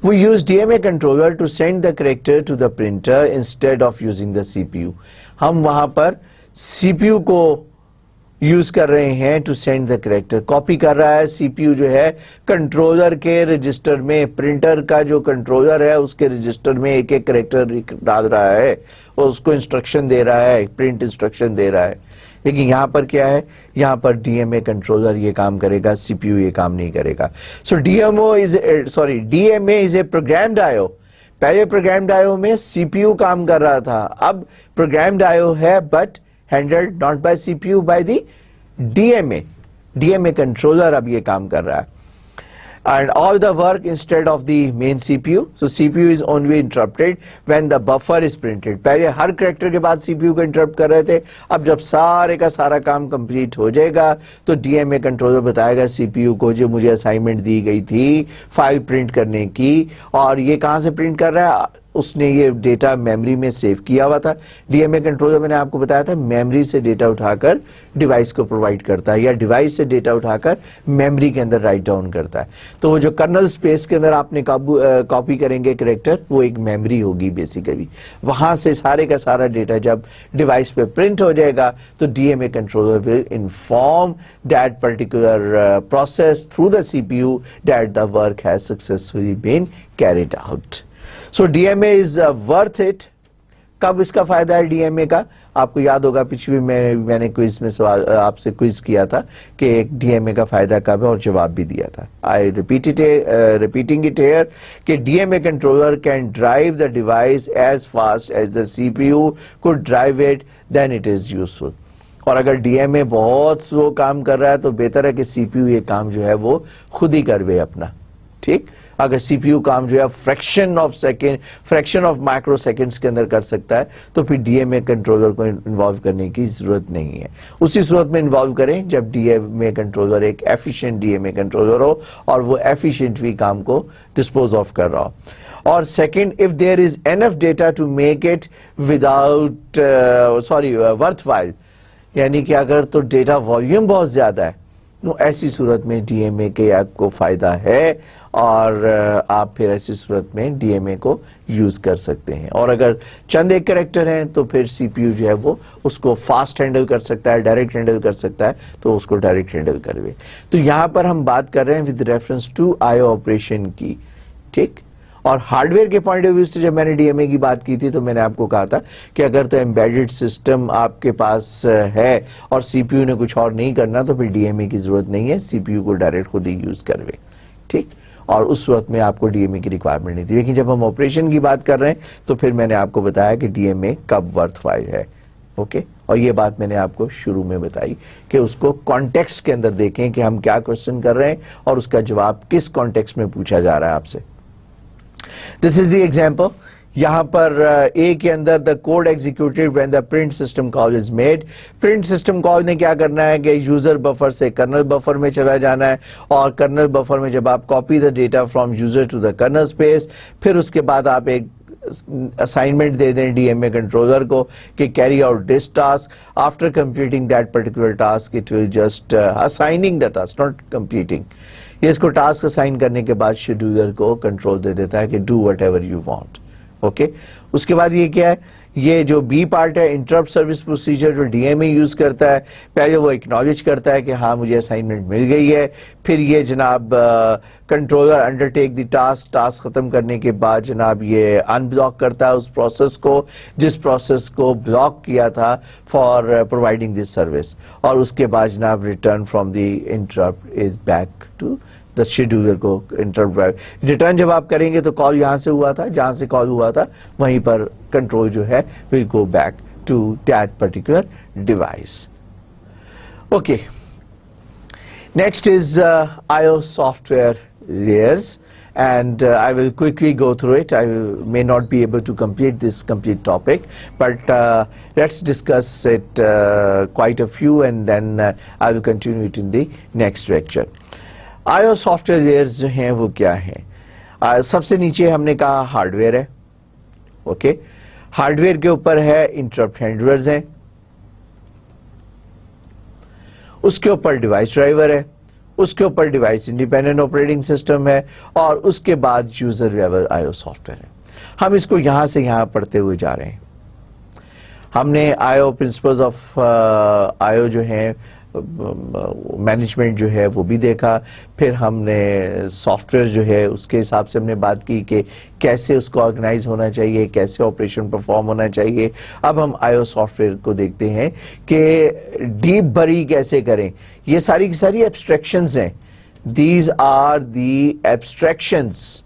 [SPEAKER 1] We use DMA controller to send the character to the printer instead of using the CPU. ہم وہاں پر CPU کو use کر رہے ہیں to send the character, copy کر رہا ہے سی پی یو جو ہے کنٹرولر کے رجسٹر میں, پرنٹر کا جو کنٹرولر ہے اس کے رجسٹر میں ایک ایک کریکٹر ڈال رہا ہے اور اس کو انسٹرکشن دے رہا ہے, پرنٹ انسٹرکشن دے رہا ہے. لیکن یہاں پر کیا ہے, یہاں پر ڈی ایم اے کنٹرولر یہ کام کرے گا, سی پی یو یہ کام نہیں کرے گا. سو D M A is a programmed آئیو. پہلے پروگرامڈ آئیو میں سی پی یو کام کر رہا تھا, اب پروگرامڈ آئیو ہے but handled not by C P U, by the D M A. D M A controller اب یہ کام کر رہا ہے. And all the work instead of the main CPU. So CPU is only interrupted when the buffer is printed. پہلے ہر character کے بعد CPU کو interrupt کر رہے تھے, اب جب سارے کا سارا کام کمپلیٹ ہو جائے گا تو ڈی ایم اے کنٹرولر بتائے گا CPU کو جو مجھے اسائنمنٹ دی گئی تھی فائل پرنٹ کرنے کی, اور یہ کہاں سے پرنٹ کر رہا ہے, اس نے یہ ڈیٹا میموری میں سیو کیا ہوا تھا. ڈی ایم اے کنٹرولر میں نے آپ کو بتایا تھا میموری سے ڈیٹا اٹھا کر ڈیوائس کو پرووائڈ کرتا ہے, یا ڈیوائس سے ڈیٹا اٹھا کر میموری کے اندر رائٹ ڈاؤن کرتا ہے. تو وہ جو کرنل اسپیس کے اندر آپ نے کاپی کریں گے کریکٹر, وہ ایک میموری ہوگی بیسیکلی. وہاں سے سارے کا سارا ڈیٹا جب ڈیوائس پہ پرنٹ ہو جائے گا تو D M A controller will inform that particular process through the C P U that the work has successfully been carried out. So D M A is worth it. کب اس کا فائدہ ہے D M اے کا, آپ کو یاد ہوگا پچھلی میں نے کوئز میں سوال آپ سے کوئز کیا تھا کہ ڈی ایم اے کا فائدہ کب ہے, اور جواب بھی دیا تھا. آئی ریپیٹنگ اٹ ہیئر کہ D M A controller can drive the device as fast as the C P U could drive it, then it is useful. اور اگر ڈی ایم اے بہت سلو کام کر رہا ہے تو بہتر ہے کہ سی پی یو یہ کام جو ہے وہ خود ہی کروے اپنا. ٹھیک, اگر سی پی یو کام جو ہے فریکشن آف مائکرو سیکنڈز کے اندر کر سکتا ہے تو پھر ڈی ایم اے کنٹرولر کو انوالو کرنے کی ضرورت نہیں ہے. اسی صورت میں انوالو کریں جب ڈی ایم اے کنٹرولر ایک efficient D M A controller ہو اور وہ ایفیشینٹلی کام کو ڈسپوز آف کر رہا ہو. اور second, if there is enough data to make it without worthwhile, یعنی کہ اگر تو ڈیٹا والیوم بہت زیادہ ہے تو ایسی صورت میں ڈی ایم اے کے آپ کو فائدہ ہے, اور آپ پھر ایسی صورت میں ڈی ایم اے کو یوز کر سکتے ہیں. اور اگر چند ایک کریکٹر ہیں تو پھر سی پی یو جو ہے وہ اس کو فاسٹ ہینڈل کر سکتا ہے, ڈائریکٹ ہینڈل کر سکتا ہے, تو اس کو ڈائریکٹ ہینڈل کروے. تو یہاں پر ہم بات کر رہے ہیں ود ریفرنس ٹو آئیو آپریشن کی. ٹھیک, اور ہارڈ ویئر کے پوائنٹ آف ویو سے جب میں نے ڈی ایم اے کی بات کی تھی تو میں نے آپ کو کہا تھا کہ اگر تو ایمبیڈڈ سسٹم آپ کے پاس ہے اور سی پی یو نے کچھ اور نہیں کرنا تو پھر ڈی ایم اے کی ضرورت نہیں ہے, سی پی یو کو ڈائریکٹ خود ہی یوز کروے. ٹھیک, اور اس وقت میں آپ کو ڈی ایم اے کی ریکوائرمنٹ نہیں تھی. لیکن جب ہم آپریشن کی بات کر رہے ہیں تو پھر میں نے آپ کو بتایا کہ ڈی ایم اے کب ورتھ وائل ہے. اوکے, اور یہ بات میں نے آپ کو شروع میں بتائی کہ اس کو کانٹیکسٹ کے اندر دیکھیں کہ ہم کیا کوشچن کر رہے ہیں اور اس کا جواب کس کانٹیکسٹ میں پوچھا جا رہا ہے آپ سے. This is the example. یہاں پر اے کے اندر the code executed when the print system call is made. Print system call نے کیا کرنا ہے کہ یوزر بفر سے کرنل بفر میں چلا جانا ہے, اور کرنل بفر میں جب آپ copy the data from user to the kernel space, پھر اس کے بعد آپ ایک اسائنمنٹ دے دیں ڈی ایم اے کنٹرولر کو کہ carry out this task. After completing that particular task it will just assigning the task, not completing. یہ اس کو ٹاسک اسائن کرنے کے بعد شیڈیولر کو کنٹرول دے دیتا ہے کہ do whatever you want. Okay, اس کے بعد یہ کیا ہے, یہ جو بی پارٹ ہے انٹرپٹ سروس پروسیجر جو ڈی ایم اے یوز کرتا ہے, پہلے وہ اکنالج کرتا ہے کہ ہاں مجھے اسائنمنٹ مل گئی ہے, پھر یہ جناب controller under take the task ختم کرنے کے بعد جناب یہ ان بلاک کرتا ہے اس پروسیس کو جس پروسیس کو بلاک کیا تھا فار پرووائڈنگ دس سروس, اور اس کے بعد جناب return from the interrupt is back to the scheduler کو. انٹرپٹ ریٹرن جب آپ کریں گے تو کال یہاں سے ہوا تھا, جہاں سے کال ہوا تھا وہیں پر کنٹرول جو ہے will go back to that particular device. Okay. Next is IO software layers, and I will quickly go through it. I may not be able to complete this complete topic, but let's discuss it quite a few, and then I will continue it in the next lecture. IO software layers جو ہیں وہ کیا ہیں؟ سب سے نیچے ہم نے کہا ہارڈ ویئر ہے. اوکے, ہارڈ ویئر کے اوپر ہے انٹرپٹ ہینڈلرز ہیں, اس کے اوپر ڈیوائس ڈرائیور ہے, اس کے اوپر ڈیوائس انڈیپینڈنٹ آپریٹنگ سسٹم ہے, اور اس کے بعد user level I O soft where ہے. ہم اس کو یہاں سے یہاں پڑھتے ہوئے جا رہے ہیں. ہم نے آئی او پرنسپلز آف آئی او جو ہیں مینجمنٹ جو ہے وہ بھی دیکھا, پھر ہم نے سافٹ ویئر جو ہے اس کے حساب سے ہم نے بات کی کہ کیسے اس کو آرگنائز ہونا چاہیے, کیسے آپریشن پرفارم ہونا چاہیے. اب ہم آئی او سافٹ ویئر کو دیکھتے ہیں کہ ڈیپ بری کیسے کریں. یہ ساری کی ساری ایبسٹریکشنز ہیں, دیز آر دی ایبسٹریکشنز.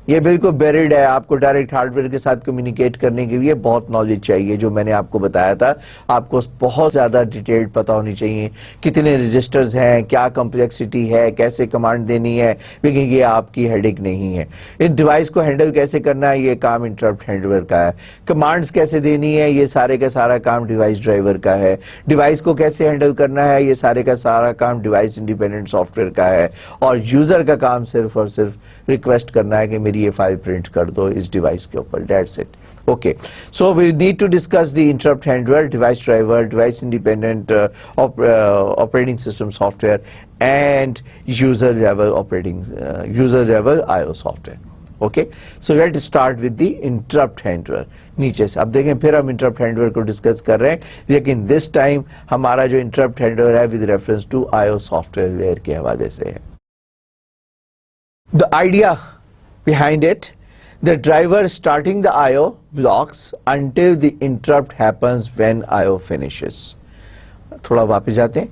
[SPEAKER 1] یہ بالکل بیریڈ ہے, آپ کو ڈائریکٹ ہارڈ ویئر کے ساتھ کمیونیکیٹ کرنے کے لیے بہت نالج چاہیے, جو میں نے آپ کو بتایا تھا. آپ کو بہت زیادہ ڈیٹیلڈ پتہ ہونی چاہیے کتنے رجسٹرز ہیں, کیا کمپلیکسٹی ہے, کیسے کمانڈ دینی ہے, لیکن یہ آپ کی ہیڈک نہیں ہے. اس ڈیوائس کو ہینڈل کیسے کرنا ہے یہ کام انٹرپٹ ہینڈلر کا ہے. کمانڈز کیسے دینی ہے یہ سارے کا سارا کام ڈیوائس ڈرائیور کا ہے. ڈیوائس کو کیسے ہینڈل کرنا ہے یہ سارے کا سارا کام ڈیوائس انڈیپینڈنٹ سافٹ ویئر کا ہے. اور یوزر کا کام صرف اور صرف ریکویسٹ کرنا ہے کہ میری یہ فائل پرنٹ کر دو اس ڈیوائس کے اوپر. That's it. Okay. So we need to discuss the interrupt handler, device driver, device independent operating system software, and user level IO software. Okay. So let's start with the interrupt handler. نیچے سے اب دیکھیں پھر ہم interrupt handler کو discuss کر رہے ہیں, لیکن دس ٹائم ہمارا جو انٹرپٹ ہینڈلر ہے with reference to I O software کے حوالے سے ہے. The idea behind it, the driver starting the IO blocks until the interrupt happens when IO finishes. تھوڑا واپس جاتے ہیں.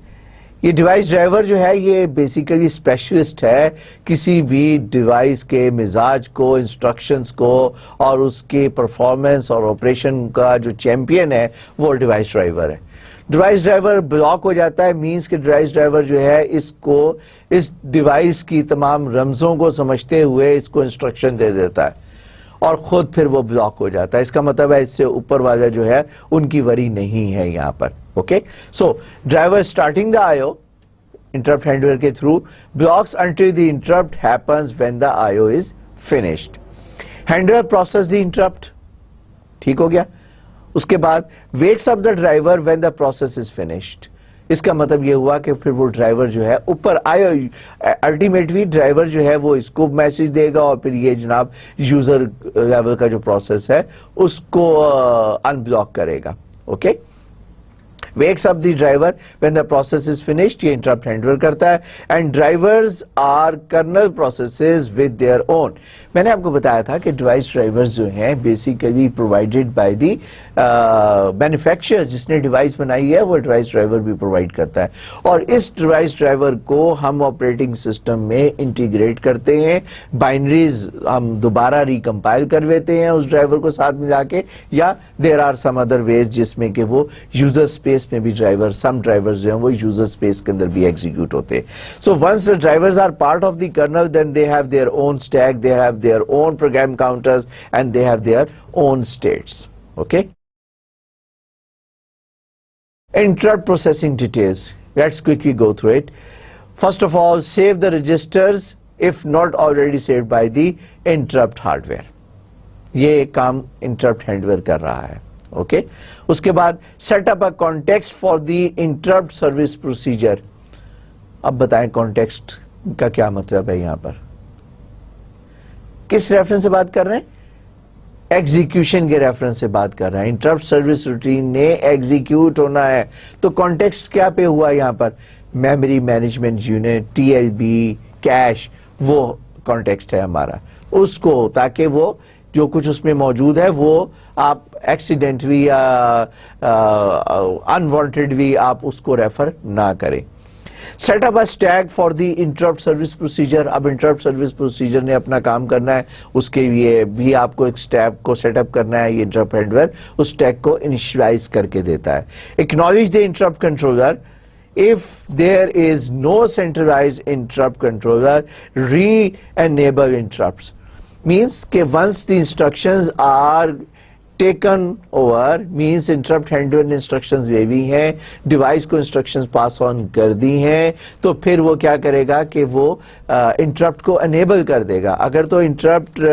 [SPEAKER 1] یہ ڈیوائس ڈرائیور جو ہے یہ بیسیکلی اسپیشلسٹ ہے کسی بھی ڈیوائس کے مزاج کو, انسٹرکشنز کو, اور اس کے پرفارمنس اور آپریشن کا جو چیمپئن ہے وہ ڈیوائس ڈرائیور ہے. ڈیوائس ڈرائیور بلاک ہو جاتا ہے مینس کہ ڈیوائس ڈرائیور جو ہے اس ڈیوائس کی تمام رمزوں کو سمجھتے ہوئے اس کو انسٹرکشن دے دیتا ہے اور خود پھر وہ بلاک ہو جاتا ہے. اس کا مطلب ہے اس سے اوپر والا جو ہے ان کی وری نہیں ہے یہاں پر. Okay, so driver starting the I O interrupt handler کے through blocks until the interrupt happens when the IO is finished. Handler process the interrupt. ٹھیک ہو گیا. اس کے بعد waits up the driver when the process is finished. اس کا مطلب یہ ہوا کہ پھر وہ ڈرائیور جو ہے اوپر الٹیمیٹلی ڈرائیور جو ہے وہ اس کو میسج دے گا اور پھر یہ جناب یوزر لیول کا جو پروسیس ہے اس کو ان بلاک کرے گا. Okay, wakes up the driver when the process is finished. یہ interrupt handler کرتا ہے. and drivers are kernel processes with their own. میں نے آپ کو بتایا تھا کہ ڈیوائس ڈرائیورز جو ہیں basically provided by the manufacturer. جس نے ڈیوائس بنائی ہے وہ ڈیوائس ڈرائیور بھی پرووائڈ کرتا ہے, اور اس ڈیوائس ڈرائیور کو ہم آپریٹنگ سسٹم میں انٹیگریٹ کرتے ہیں. بائنریز ہم دوبارہ ریکمپائل کر لیتے ہیں اس ڈرائیور کو ساتھ ملا کے, یا there are some other ways جس میں کہ وہ یوزر اسپیس डिवाइस में भी ड्राइवर, सम ड्राइवर्स जो हैं वो यूजर स्पेस के अंदर भी एग्जीक्यूट होते हैं. So once the drivers are part of the kernel, then they have their own stack, they have their own program counters and they have their own states. Okay, interrupt processing details. Let's quickly go through it. First of all, save the registers if not already saved by the interrupt hardware. ये काम interrupt handler कर रहा है. Okay. उसके बाद set up a context for the interrupt service procedure. अब बताएं context का क्या मतलब है यहाँ पर. किस रेफरेंस से बात कर रहे हैं? एग्जीक्यूशन के रेफरेंस से बात कर रहे हैं. इंटरप्ट सर्विस रूटीन ने एग्जीक्यूट होना है, तो कॉन्टेक्स्ट क्या पे हुआ यहाँ पर? Memory management unit, TLB, cash, वो कॉन्टेक्स्ट है हमारा. उसको, ताकि वो जो कुछ उसमें मौजूद है वो आप एक्सीडेंटली या अनवांटेडली आप उसको रेफर ना करें. Set up a stack for the interrupt service procedure. अब इंटरप्ट सर्विस प्रोसीजर ने अपना काम करना है, उसके लिए भी आपको एक स्टैक को सेटअप करना है. ये इंटरप्ट हैंडलर उस स्टैक को इनिशियलाइज करके देता है. Acknowledge the interrupt controller. If there is no centralized interrupt controller, re-enable interrupts. Means कि once the instructions are taken over, means interrupt handler ने instructions दे दी हैं, device को instructions pass on कर दी हैं, तो फिर वो क्या करेगा कि वो interrupt को enable कर देगा. अगर तो interrupt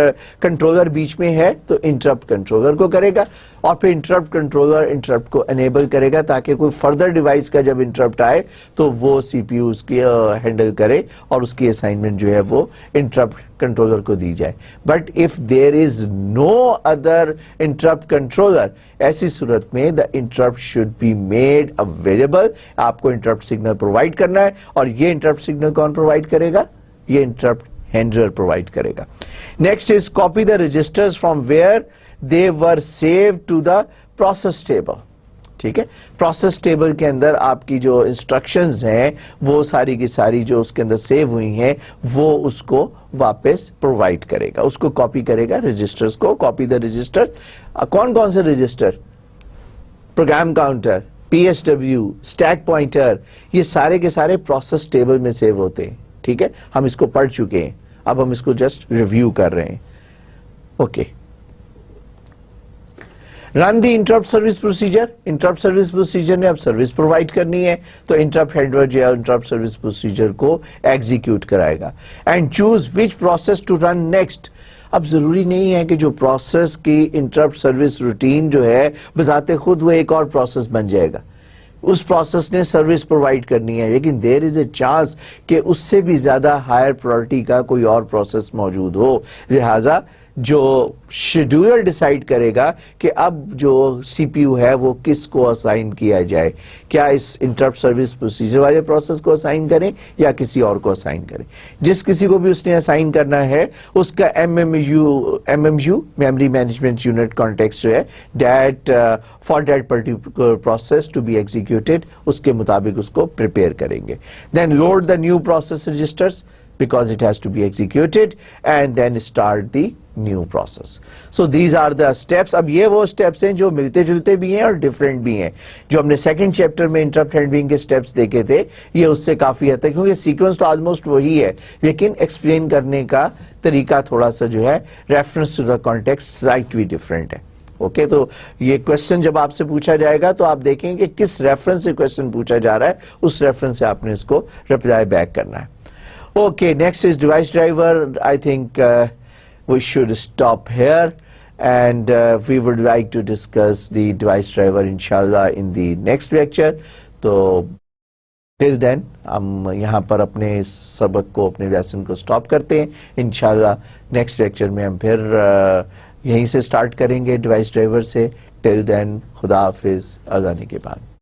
[SPEAKER 1] controller बीच में है तो interrupt controller को करेगा, और फिर इंटरप्ट कंट्रोलर इंटरप्ट को एनेबल करेगा ताकि कोई फर्दर डिवाइस का जब इंटरप्ट आए तो वो सीपीयू उसकी हैंडल करे और उसकी असाइनमेंट जो है वो इंटरप्ट कंट्रोलर को दी जाए. But if there is no other interrupt controller, ऐसी सूरत में the interrupt should be made available. आपको इंटरप्ट सिग्नल प्रोवाइड करना है, और ये इंटरप्ट सिग्नल कौन प्रोवाइड करेगा? ये इंटरप्ट हैंडलर प्रोवाइड करेगा. Next is copy the registers from where they were saved to the process table. ठीक है, प्रोसेस टेबल के अंदर आपकी जो इंस्ट्रक्शंस हैं वो सारी की सारी जो उसके अंदर सेव हुई हैं वो उसको वापस प्रोवाइड करेगा, उसको कॉपी करेगा रजिस्टर्स को. Copy the register. कौन कौन से register? Program counter, PSW, stack pointer, ये सारे के सारे प्रोसेस टेबल में सेव होते हैं. ठीक है, हम इसको पढ़ चुके हैं, अब हम इसको जस्ट रिव्यू कर रहे हैं. Okay, run the interrupt service procedure. Interrupt service procedure ने अब सर्विस प्रोवाइड करनी है, तो इंटरप्ट हैंडलर जो है इंटरप्ट सर्विस प्रोसीजर को एग्जीक्यूट कराएगा. And choose which process to run next. अब जरूरी नहीं है कि जो प्रोसेस की इंटरप्ट सर्विस रूटीन जो है बजाते खुद वो एक और प्रोसेस बन जाएगा. उस प्रोसेस ने सर्विस प्रोवाइड करनी है, लेकिन देयर इज ए चांस कि उससे भी ज्यादा हायर प्रायोरिटी का कोई और प्रोसेस मौजूद हो. लिहाजा जो शेड्यूलर डिसाइड करेगा कि अब जो सीपीयू है वो किसको असाइन किया जाए, क्या इस इंटरप्ट सर्विस प्रोसीजर वाले प्रोसेस को असाइन करें या किसी और को असाइन करें. जिस किसी को भी उसने असाइन करना है उसका MMU memory management unit context जो है that for that particular process to be executed, उसके मुताबिक उसको प्रिपेयर करेंगे. Then load the new process registers because it has to be executed and then start the new process. So these are the steps. अब ये वो steps हैं जो मिलते जुलते भी हैं और different भी हैं. जो हमने second chapter में interrupt handling के steps देखे थे, ये उससे काफी हद तक, क्योंकि sequence तो almost वही है, लेकिन explain करने का तरीका थोड़ा सा जो है reference to the context slightly different है. ओके, तो ये क्वेश्चन जब आपसे पूछा जाएगा तो आप देखेंगे किस रेफरेंस से क्वेश्चन पूछा जा रहा है, उस रेफरेंस से आपने इसको रिप्लाई बैक करना है. Okay, next is device driver. I think we should stop here, and we would like to discuss the device driver inshallah in the next lecture. So till then हम यहाँ पर अपने सबक को, अपने लेसन को स्टॉप करते हैं. इंशाल्लाह नेक्स्ट लेक्चर में हम फिर यहीं से स्टार्ट करेंगे डिवाइस ड्राइवर से. टिल देन खुदा हाफिज, अज़ान के बाद.